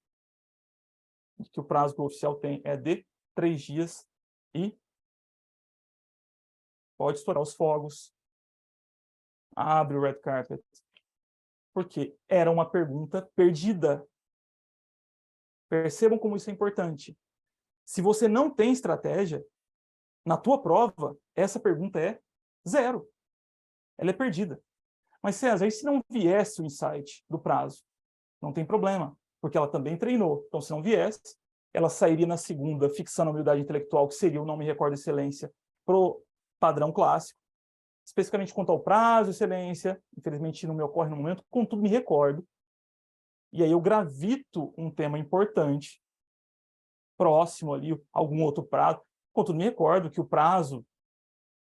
que o prazo que o oficial tem é de 3 dias e pode estourar os fogos, abre o red carpet, porque era uma pergunta perdida. Percebam como isso é importante. Se você não tem estratégia, na tua prova, essa pergunta é 0. Ela é perdida. Mas, César, e se não viesse o insight do prazo? Não tem problema, porque ela também treinou. Então, se não viesse, ela sairia na segunda, fixando a humildade intelectual, que seria o não me recordo excelência, para o padrão clássico. Especificamente quanto ao prazo, excelência, infelizmente não me ocorre no momento, contudo me recordo. E aí eu gravito um tema importante, próximo ali, algum outro prazo. Contudo me recordo que o prazo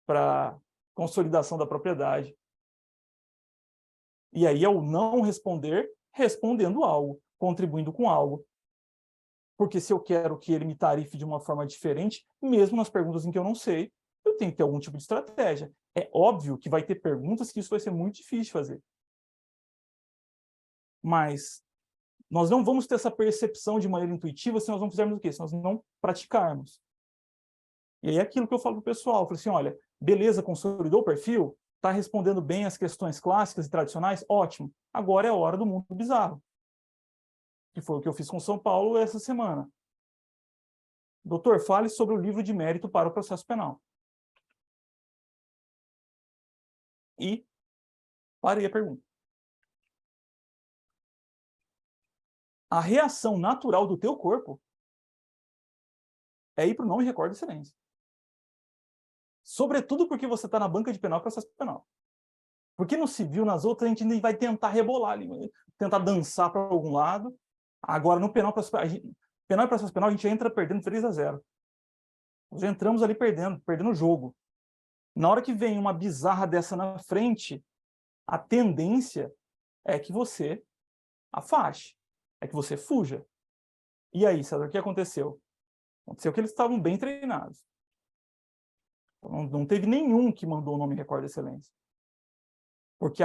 para consolidação da propriedade. E aí eu não responder, respondendo algo, contribuindo com algo. Porque se eu quero que ele me tarife de uma forma diferente, mesmo nas perguntas em que eu não sei, eu tenho que ter algum tipo de estratégia. É óbvio que vai ter perguntas que isso vai ser muito difícil de fazer. Mas nós não vamos ter essa percepção de maneira intuitiva se nós não fizermos o quê? Se nós não praticarmos. E aí é aquilo que eu falo para o pessoal. Eu falo assim, olha, beleza, consolidou o perfil? Está respondendo bem as questões clássicas e tradicionais? Ótimo. Agora é a hora do mundo bizarro. Que foi o que eu fiz com São Paulo essa semana. Doutor, fale sobre o livro de mérito para o processo penal. E parei a pergunta. A reação natural do teu corpo é ir para o não me recordo excelência. Sobretudo porque você está na banca de penal e processo penal. Porque no civil, nas outras, a gente vai tentar rebolar ali, tentar dançar para algum lado. Agora, no penal e processo penal, a gente entra perdendo 3-0. Nós já entramos ali perdendo o jogo. Na hora que vem uma bizarra dessa na frente, a tendência é que você afaste, é que você fuja. E aí, César, o que aconteceu? Aconteceu que eles estavam bem treinados. Não teve nenhum que mandou o nome Record Excelência. Porque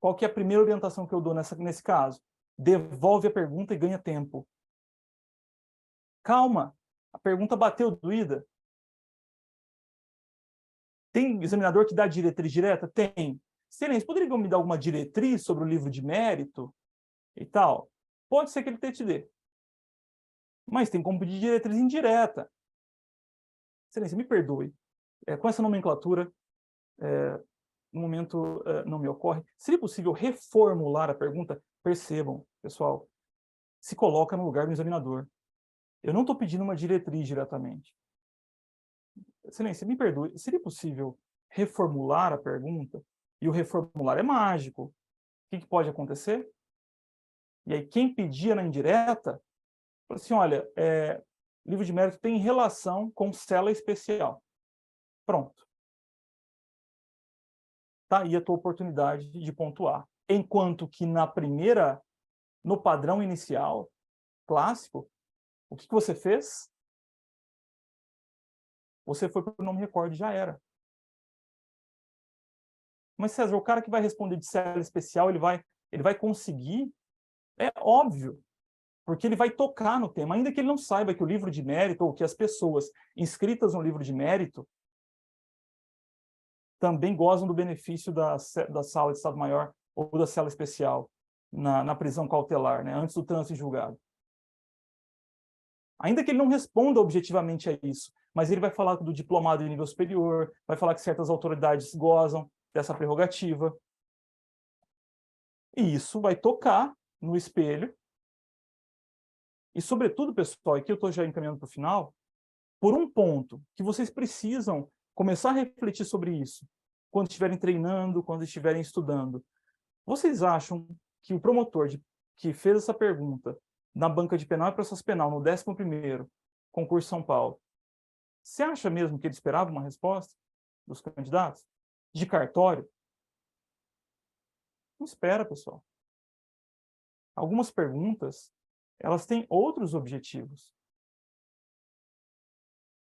qual que é a primeira orientação que eu dou nesse caso? Devolve a pergunta e ganha tempo. Calma, a pergunta bateu doída. Tem examinador que dá diretriz direta? Tem. Excelência, poderia me dar alguma diretriz sobre o livro de mérito e tal? Pode ser que ele te dê. Mas tem como pedir diretriz indireta. Excelência, me perdoe. Com essa nomenclatura, no momento não me ocorre. Seria possível reformular a pergunta? Percebam, pessoal, se coloca no lugar do examinador. Eu não estou pedindo uma diretriz diretamente. Excelência, me perdoe, seria possível reformular a pergunta? E o reformular é mágico. O que pode acontecer? E aí, quem pedia na indireta, fala assim, olha, livro de mérito tem relação com cela especial. Pronto. Tá aí a tua oportunidade de pontuar. Enquanto que no padrão inicial, clássico, o que você fez? Você foi para o não me recordo e já era. Mas, César, o cara que vai responder de cela especial, ele vai conseguir? É óbvio, porque ele vai tocar no tema, ainda que ele não saiba que o livro de mérito, ou que as pessoas inscritas no livro de mérito, também gozam do benefício da sala de Estado Maior ou da cela especial na prisão cautelar, né, antes do trânsito em julgado. Ainda que ele não responda objetivamente a isso, mas ele vai falar do diplomado em nível superior, vai falar que certas autoridades gozam dessa prerrogativa. E isso vai tocar no espelho. E, sobretudo, pessoal, aqui eu estou já encaminhando para o final, por um ponto que vocês precisam começar a refletir sobre isso, quando estiverem treinando, quando estiverem estudando. Vocês acham que o promotor que fez essa pergunta na banca de penal e processo penal, no 11º concurso São Paulo, você acha mesmo que ele esperava uma resposta dos candidatos? De cartório? Não espera, pessoal. Algumas perguntas, elas têm outros objetivos.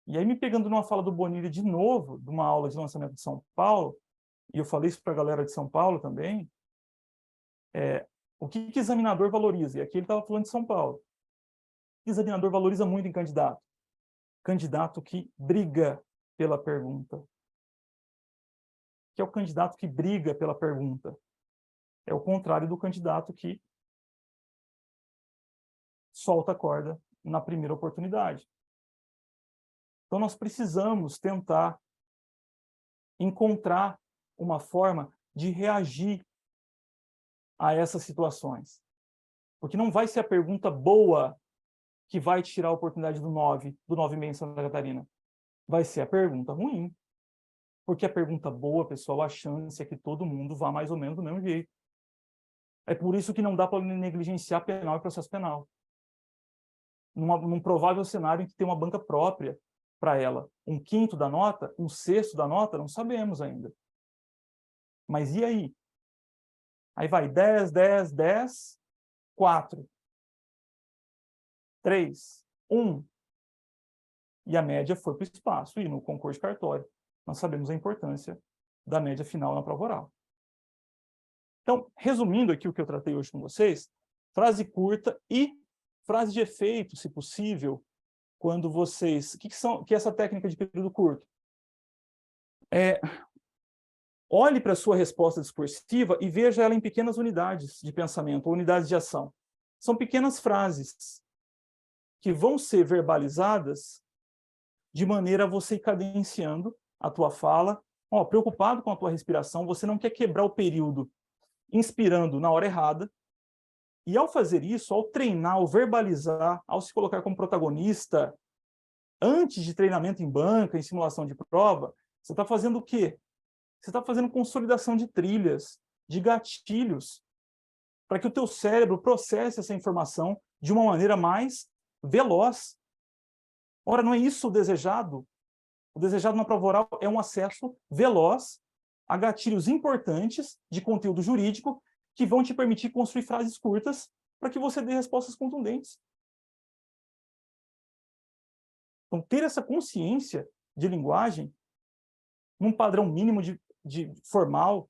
E aí, me pegando numa fala do Bonilha de novo, de uma aula de lançamento de São Paulo, e eu falei isso para a galera de São Paulo também, o que examinador valoriza? E aqui ele estava falando de São Paulo. O que examinador valoriza muito em candidato? Candidato que briga pela pergunta. Que é o candidato que briga pela pergunta. É o contrário do candidato que solta a corda na primeira oportunidade. Então, nós precisamos tentar encontrar uma forma de reagir a essas situações. Porque não vai ser a pergunta boa que vai te tirar a oportunidade do 9,5 em Santa Catarina. Vai ser a pergunta ruim. Porque a pergunta boa, pessoal, a chance é que todo mundo vá mais ou menos do mesmo jeito. É por isso que não dá para negligenciar penal e processo penal. Num provável cenário em que tem uma banca própria para ela. 1/5 da nota, 1/6 da nota, não sabemos ainda. Mas e aí? Aí vai 10, 10, 10, 4, 3, 1. E a média foi para o espaço. E no concurso de cartório, nós sabemos a importância da média final na prova oral. Então, resumindo aqui o que eu tratei hoje com vocês, frase curta e frase de efeito, se possível, quando vocês... O que é essa técnica de período curto? Olhe para a sua resposta discursiva e veja ela em pequenas unidades de pensamento, ou unidades de ação. São pequenas frases que vão ser verbalizadas de maneira a você ir cadenciando a tua fala. Preocupado com a tua respiração, você não quer quebrar o período inspirando na hora errada. E ao fazer isso, ao treinar, ao verbalizar, ao se colocar como protagonista, antes de treinamento em banca, em simulação de prova, você está fazendo o quê? Você está fazendo consolidação de trilhas, de gatilhos, para que o teu cérebro processe essa informação de uma maneira mais veloz. Ora, não é isso o desejado? O desejado na prova oral é um acesso veloz a gatilhos importantes de conteúdo jurídico que vão te permitir construir frases curtas para que você dê respostas contundentes. Então, ter essa consciência de linguagem num padrão mínimo de formal.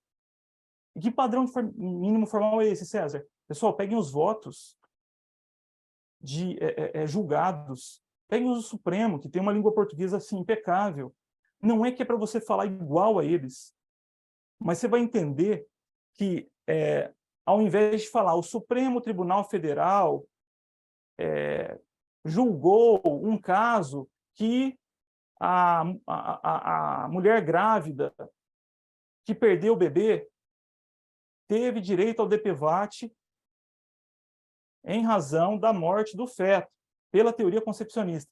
E que padrão mínimo formal é esse, César? Pessoal, peguem os votos de julgados, peguem o Supremo, que tem uma língua portuguesa assim, impecável. Não é que é para você falar igual a eles, mas você vai entender que, ao invés de falar o Supremo Tribunal Federal julgou um caso que a mulher grávida que perdeu o bebê teve direito ao DPVAT em razão da morte do feto, pela teoria concepcionista.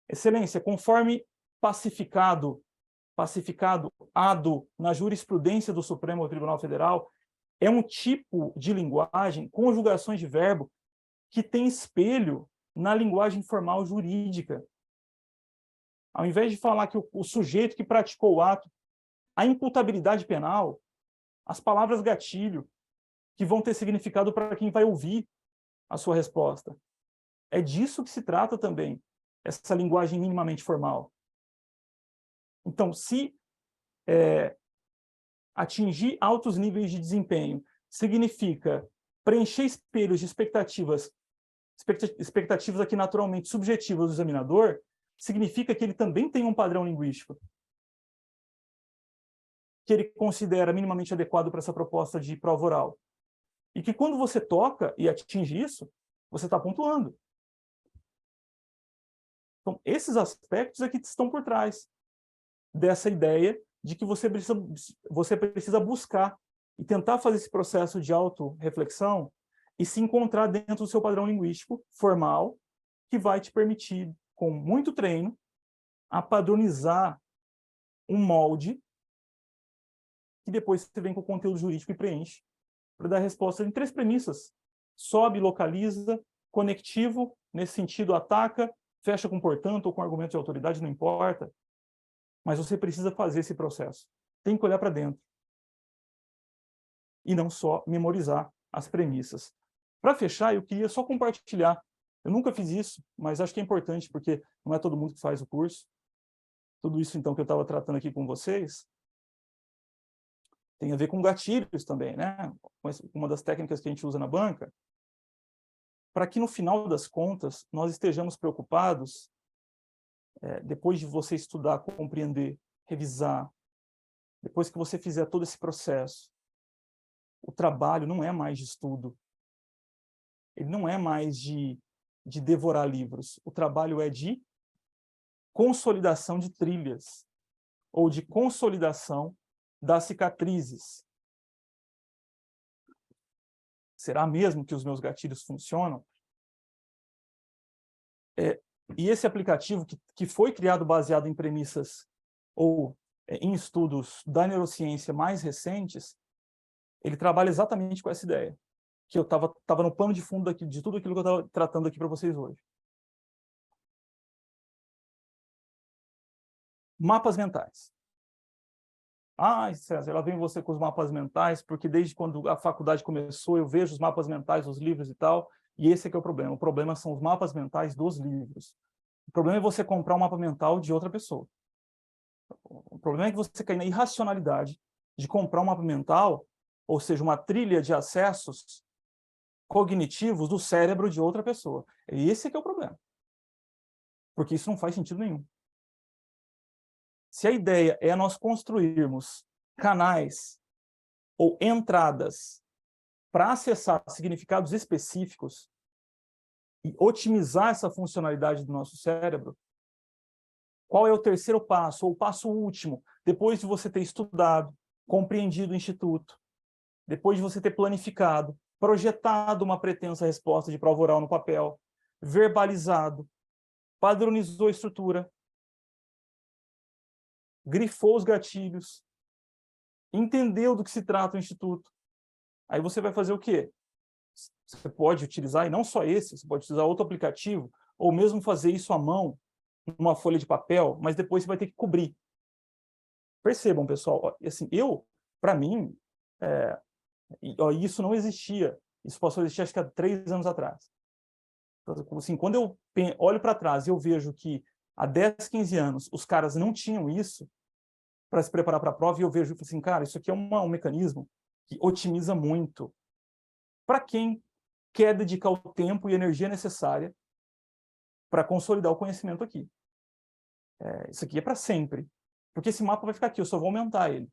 Excelência, conforme pacificado na jurisprudência do Supremo Tribunal Federal, é um tipo de linguagem, conjugações de verbo, que tem espelho na linguagem formal jurídica. Ao invés de falar que o sujeito que praticou o ato, a imputabilidade penal, as palavras gatilho, que vão ter significado para quem vai ouvir a sua resposta. É disso que se trata também, essa linguagem minimamente formal. Então, se atingir altos níveis de desempenho significa preencher espelhos de expectativas aqui naturalmente subjetivas do examinador, significa que ele também tem um padrão linguístico que ele considera minimamente adequado para essa proposta de prova oral. E que quando você toca e atinge isso, você está pontuando. Então, esses aspectos é que estão por trás dessa ideia de que você precisa buscar e tentar fazer esse processo de autorreflexão e se encontrar dentro do seu padrão linguístico formal, que vai te permitir, com muito treino, a padronizar um molde que depois você vem com o conteúdo jurídico e preenche para dar resposta em 3 premissas. Sobe, localiza, conectivo, nesse sentido, ataca, fecha com portanto ou com argumento de autoridade, não importa. Mas você precisa fazer esse processo. Tem que olhar para dentro. E não só memorizar as premissas. Para fechar, eu queria só compartilhar. Eu nunca fiz isso, mas acho que é importante, porque não é todo mundo que faz o curso. Tudo isso, então, que eu estava tratando aqui com vocês, tem a ver com gatilhos também, né? Uma das técnicas que a gente usa na banca, para que, no final das contas, nós estejamos preocupados, depois de você estudar, compreender, revisar, depois que você fizer todo esse processo, o trabalho não é mais de estudo, ele não é mais de devorar livros, o trabalho é de consolidação de trilhas, ou de consolidação das cicatrizes. Será mesmo que os meus gatilhos funcionam? E esse aplicativo, que foi criado baseado em premissas ou em estudos da neurociência mais recentes, ele trabalha exatamente com essa ideia, que eu estava no pano de fundo de tudo aquilo que eu estava tratando aqui para vocês hoje. Mapas mentais. César, lá vem você com os mapas mentais, porque desde quando a faculdade começou, eu vejo os mapas mentais, os livros e tal, e esse é que é o problema. O problema são os mapas mentais dos livros. O problema é você comprar um mapa mental de outra pessoa. O problema é que você cai na irracionalidade de comprar um mapa mental, ou seja, uma trilha de acessos cognitivos do cérebro de outra pessoa. E esse é que é o problema. Porque isso não faz sentido nenhum. Se a ideia é nós construirmos canais ou entradas para acessar significados específicos e otimizar essa funcionalidade do nosso cérebro, qual é o terceiro passo, ou o passo último, depois de você ter estudado, compreendido o instituto, depois de você ter planificado, projetado uma pretensa resposta de prova oral no papel, verbalizado, padronizou a estrutura, grifou os gatilhos, entendeu do que se trata o instituto. Aí você vai fazer o quê? Você pode utilizar, e não só esse, você pode utilizar outro aplicativo, ou mesmo fazer isso à mão, numa folha de papel, mas depois você vai ter que cobrir. Percebam, pessoal, assim, para mim, isso não existia. Isso passou a existir, acho que há 3 anos atrás. Então, assim, quando eu olho para trás e eu vejo que há 10, 15 anos os caras não tinham isso para se preparar para a prova, e eu vejo assim, cara, isso aqui é um mecanismo que otimiza muito para quem quer dedicar o tempo e energia necessária para consolidar o conhecimento aqui. Isso aqui é para sempre. Porque esse mapa vai ficar aqui, eu só vou aumentar ele.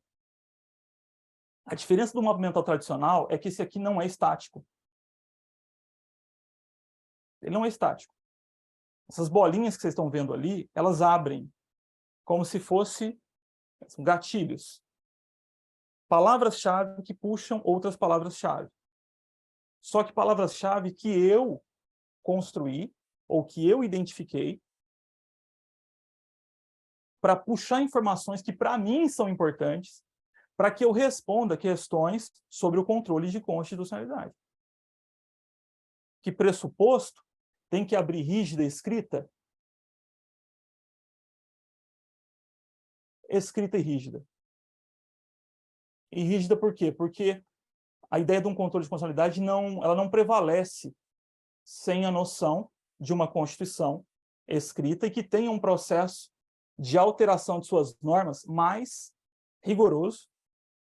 A diferença do mapa mental tradicional é que esse aqui não é estático. Ele não é estático. Essas bolinhas que vocês estão vendo ali, elas abrem como se fossem gatilhos. Palavras-chave que puxam outras palavras-chave. Só que palavras-chave que eu construí, ou que eu identifiquei, para puxar informações que para mim são importantes, para que eu responda questões sobre o controle de constitucionalidade. Que pressuposto tem que abrir rígida escrita? Escrita e rígida. E rígida por quê? Porque a ideia de um controle de constitucionalidade ela não prevalece sem a noção de uma Constituição escrita e que tenha um processo de alteração de suas normas mais rigoroso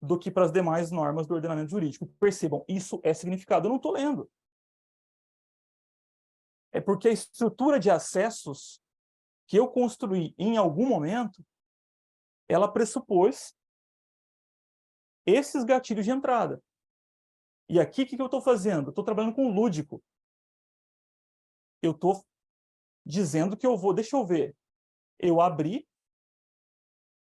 do que para as demais normas do ordenamento jurídico. Percebam, isso é significado. Eu não estou lendo. É porque a estrutura de acessos que eu construí em algum momento, ela pressupôs esses gatilhos de entrada. E aqui, o que eu estou fazendo? Estou trabalhando com o lúdico. Eu estou dizendo que eu vou... Deixa eu ver. Eu abri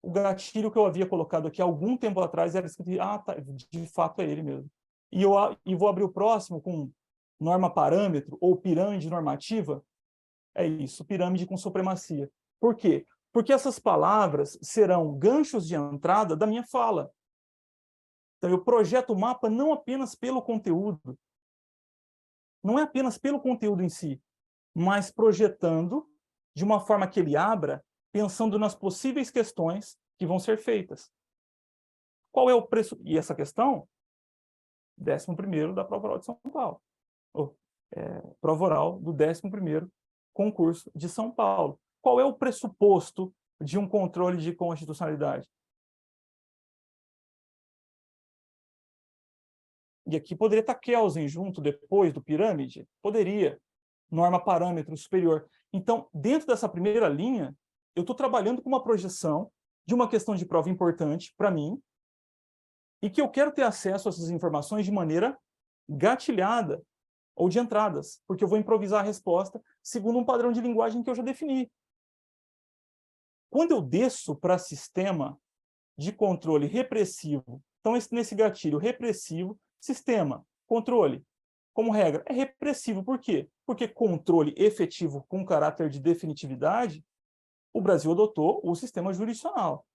o gatilho que eu havia colocado aqui há algum tempo atrás, era escrito, tá, de fato é ele mesmo. E vou abrir o próximo com norma parâmetro ou pirâmide normativa. É isso, pirâmide com supremacia. Por quê? Porque essas palavras serão ganchos de entrada da minha fala. Então, eu projeto o mapa não apenas pelo conteúdo, não é apenas pelo conteúdo em si, mas projetando de uma forma que ele abra, pensando nas possíveis questões que vão ser feitas. Qual é o preço? E essa questão, 11º da Prova Oral de São Paulo. Prova Oral do 11º concurso de São Paulo. Qual é o pressuposto de um controle de constitucionalidade? E aqui poderia estar Kelsen junto depois do pirâmide? Poderia. Norma parâmetro superior. Então, dentro dessa primeira linha, eu estou trabalhando com uma projeção de uma questão de prova importante para mim e que eu quero ter acesso a essas informações de maneira gatilhada ou de entradas, porque eu vou improvisar a resposta segundo um padrão de linguagem que eu já defini. Quando eu desço para sistema de controle repressivo, então nesse gatilho repressivo, sistema, controle, como regra, é repressivo. Por quê? Porque controle efetivo com caráter de definitividade, o Brasil adotou o sistema jurisdicional.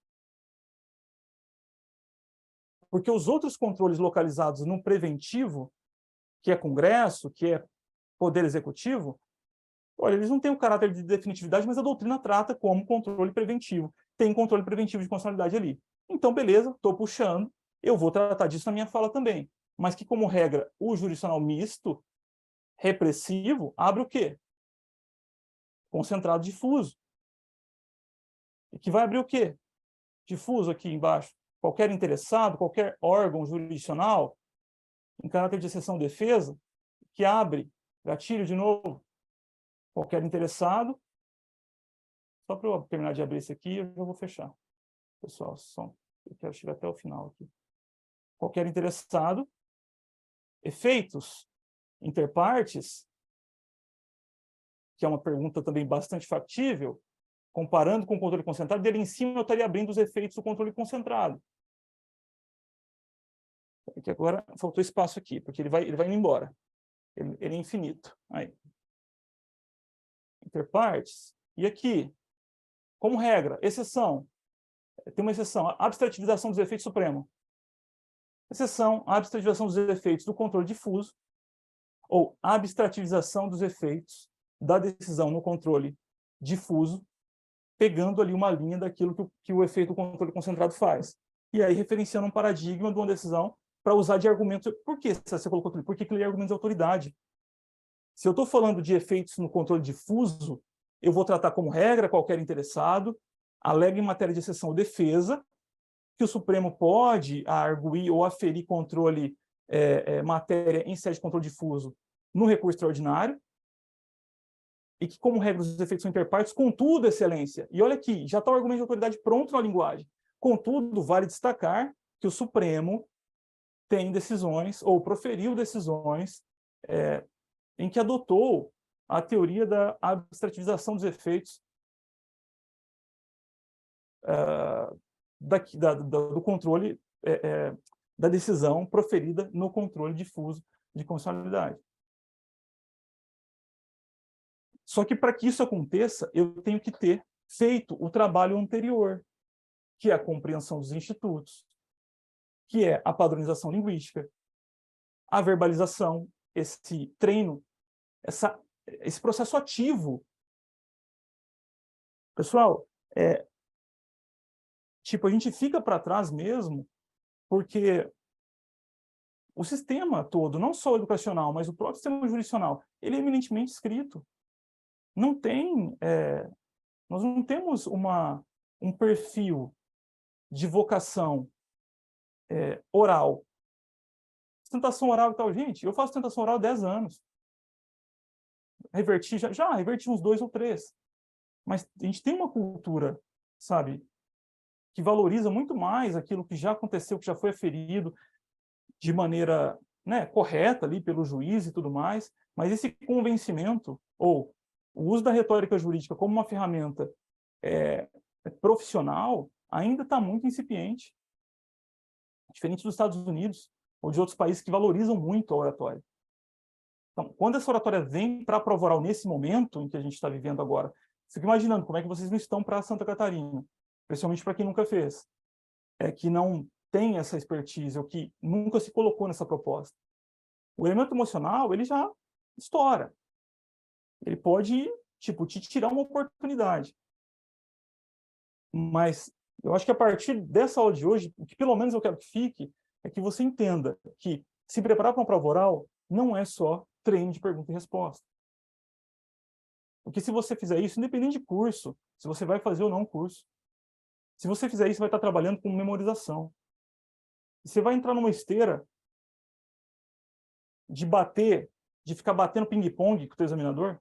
Porque os outros controles localizados no preventivo, que é Congresso, que é Poder Executivo, olha, eles não têm o caráter de definitividade, mas a doutrina trata como controle preventivo. Tem controle preventivo de constitucionalidade ali. Então, beleza, estou puxando, eu vou tratar disso na minha fala também. Mas que, como regra, o jurisdicional misto, repressivo, abre o quê? Concentrado difuso. E que vai abrir o quê? Difuso aqui embaixo. Qualquer interessado, qualquer órgão jurisdicional, em caráter de exceção defesa, que abre, gatilho de novo, qualquer interessado. Só para eu terminar de abrir esse aqui, eu já vou fechar. Pessoal, eu quero chegar até o final aqui. Qualquer interessado, efeitos interpartes, que é uma pergunta também bastante factível, comparando com o controle concentrado, dele em cima eu estaria abrindo os efeitos do controle concentrado. Porque agora faltou espaço aqui, porque ele vai indo embora. Ele é infinito. Aí. Interpartes. E aqui, como regra, exceção. Tem uma exceção, a abstrativização dos efeitos supremo. Exceção, a abstrativização dos efeitos do controle difuso, ou abstrativização dos efeitos da decisão no controle difuso, pegando ali uma linha daquilo que o efeito do controle concentrado faz. E aí referenciando um paradigma de uma decisão para usar de argumentos. Por que você colocou tudo? Porque aquilo é argumento de autoridade. Se eu estou falando de efeitos no controle difuso, eu vou tratar como regra qualquer interessado, alega em matéria de exceção ou defesa, que o Supremo pode arguir ou aferir controle, matéria em sede de controle difuso no recurso extraordinário, e que, como regra, os efeitos são interpartes, contudo, excelência. E olha aqui, já está o argumento de autoridade pronto na linguagem. Contudo, vale destacar que o Supremo tem decisões, ou proferiu decisões, em que adotou a teoria da abstrativização dos efeitos do controle, da decisão proferida no controle difuso de constitucionalidade. Só que, para que isso aconteça, eu tenho que ter feito o trabalho anterior, que é a compreensão dos institutos, que é a padronização linguística, a verbalização, esse treino, esse processo ativo. Pessoal, a gente fica para trás mesmo, porque o sistema todo, não só o educacional, mas o próprio sistema jurisdicional, ele é eminentemente escrito. Não tem, nós não temos um perfil de vocação oral. Tentação oral e tal, gente, eu faço tentação oral há 10 anos. Reverti, já reverti uns 2 ou 3. Mas a gente tem uma cultura, sabe, que valoriza muito mais aquilo que já aconteceu, que já foi aferido de maneira, né, correta ali pelo juiz e tudo mais, mas esse convencimento, ou o uso da retórica jurídica como uma ferramenta profissional, ainda está muito incipiente. Diferente dos Estados Unidos, ou de outros países que valorizam muito a oratória. Então, quando essa oratória vem para a prova oral nesse momento em que a gente está vivendo agora, fico imaginando como é que vocês não estão para Santa Catarina, especialmente para quem nunca fez, que não tem essa expertise, ou que nunca se colocou nessa proposta. O elemento emocional, ele já estoura. Ele pode, te tirar uma oportunidade. Mas eu acho que a partir dessa aula de hoje, o que pelo menos eu quero que fique, é que você entenda que se preparar para uma prova oral não é só treino de pergunta e resposta. Porque se você fizer isso, independente de curso, se você vai fazer ou não curso, se você fizer isso, você vai estar trabalhando com memorização. E você vai entrar numa esteira de ficar batendo ping-pong com o teu examinador,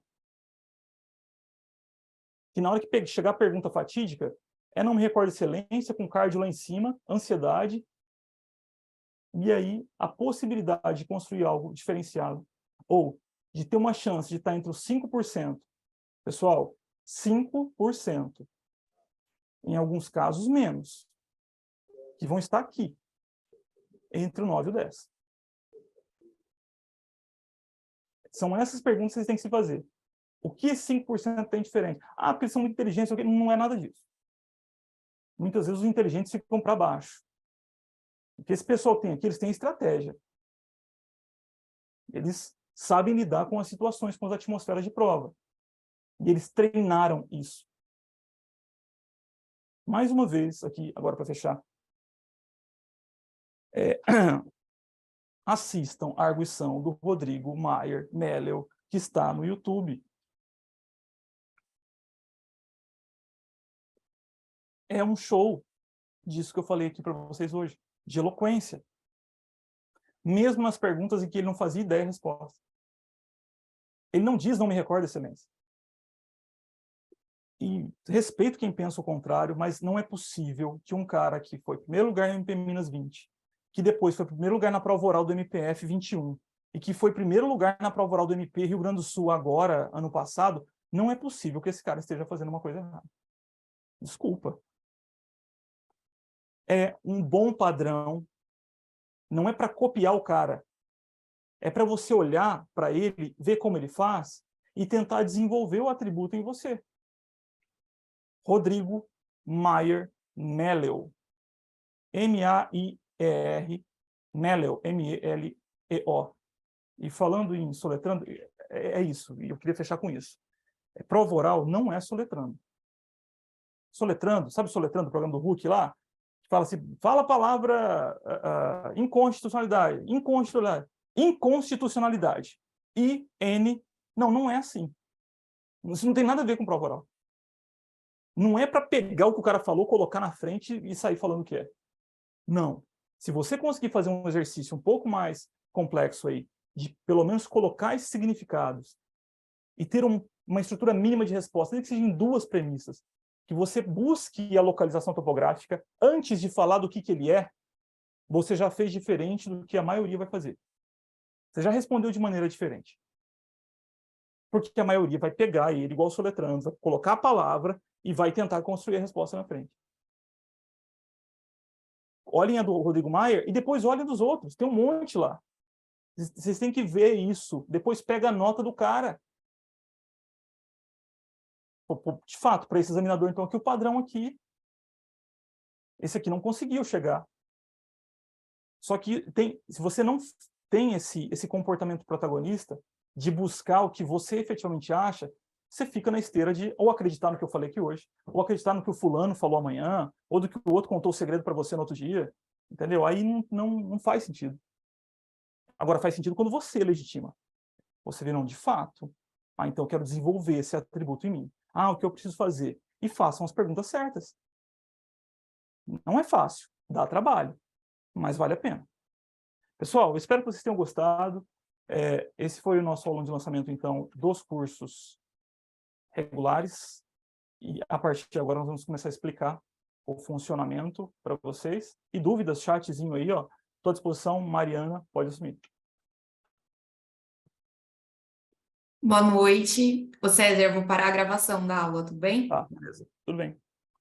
que na hora que chegar a pergunta fatídica, não me recordo excelência, com cardio lá em cima, ansiedade, e aí a possibilidade de construir algo diferenciado, ou de ter uma chance de estar entre os 5%. Pessoal, 5%. Em alguns casos, menos. Que vão estar aqui, entre o 9 e o 10. São essas perguntas que vocês têm que se fazer. O que esse 5% tem diferente? Porque eles são muito inteligentes. Não é nada disso. Muitas vezes os inteligentes ficam para baixo. O que esse pessoal tem aqui, eles têm estratégia. Eles sabem lidar com as situações, com as atmosferas de prova. E eles treinaram isso. Mais uma vez, aqui, agora para fechar. Assistam a arguição do Rodrigo Maier Mellel, que está no YouTube. É um show disso que eu falei aqui para vocês hoje, de eloquência. Mesmo nas perguntas em que ele não fazia ideia da resposta. Ele não diz, não me recordo, excelência. E respeito quem pensa o contrário, mas não é possível que um cara que foi primeiro lugar no MP Minas 20, que depois foi primeiro lugar na prova oral do MPF 21, e que foi primeiro lugar na prova oral do MP Rio Grande do Sul agora, ano passado, não é possível que esse cara esteja fazendo uma coisa errada. Desculpa. É um bom padrão, não é para copiar o cara, é para você olhar para ele, ver como ele faz e tentar desenvolver o atributo em você. Rodrigo Maier Mellel. M-A-I-E-R, Mellel, M-E-L-E-O. E falando em soletrando, é isso, e eu queria fechar com isso. Prova oral não é soletrando. Soletrando, sabe soletrando, o programa do Huck lá? Que fala assim, fala a palavra inconstitucionalidade, inconstitucionalidade. I-N, não é assim. Isso não tem nada a ver com prova oral. Não é para pegar o que o cara falou, colocar na frente e sair falando o que é. Não. Se você conseguir fazer um exercício um pouco mais complexo aí, de pelo menos colocar esses significados e ter uma estrutura mínima de resposta, nem que seja em 2 premissas, que você busque a localização topográfica antes de falar do que ele é, você já fez diferente do que a maioria vai fazer. Você já respondeu de maneira diferente. Porque a maioria vai pegar ele, igual o soletrando, vai colocar a palavra e vai tentar construir a resposta na frente. Olhem a do Rodrigo Maier e depois olhem dos outros. Tem um monte lá. Vocês têm que ver isso. Depois pega a nota do cara. De fato, para esse examinador, então, aqui o padrão aqui. Esse aqui não conseguiu chegar. Só que se você não tem esse comportamento protagonista de buscar o que você efetivamente acha, você fica na esteira de ou acreditar no que eu falei aqui hoje, ou acreditar no que o fulano falou amanhã, ou do que o outro contou o segredo para você no outro dia. Entendeu? Aí não faz sentido. Agora faz sentido quando você legitima. Você vê, não, de fato. Então eu quero desenvolver esse atributo em mim. O que eu preciso fazer? E façam as perguntas certas. Não é fácil, dá trabalho, mas vale a pena. Pessoal, eu espero que vocês tenham gostado. Esse foi o nosso aulão de lançamento, então, dos cursos regulares. E a partir de agora nós vamos começar a explicar o funcionamento para vocês. E dúvidas, chatzinho aí, ó. Estou à disposição, Mariana, pode assumir.
Boa noite. Ô César, eu vou parar a gravação da aula, tudo bem?
Tá, beleza. Tudo bem.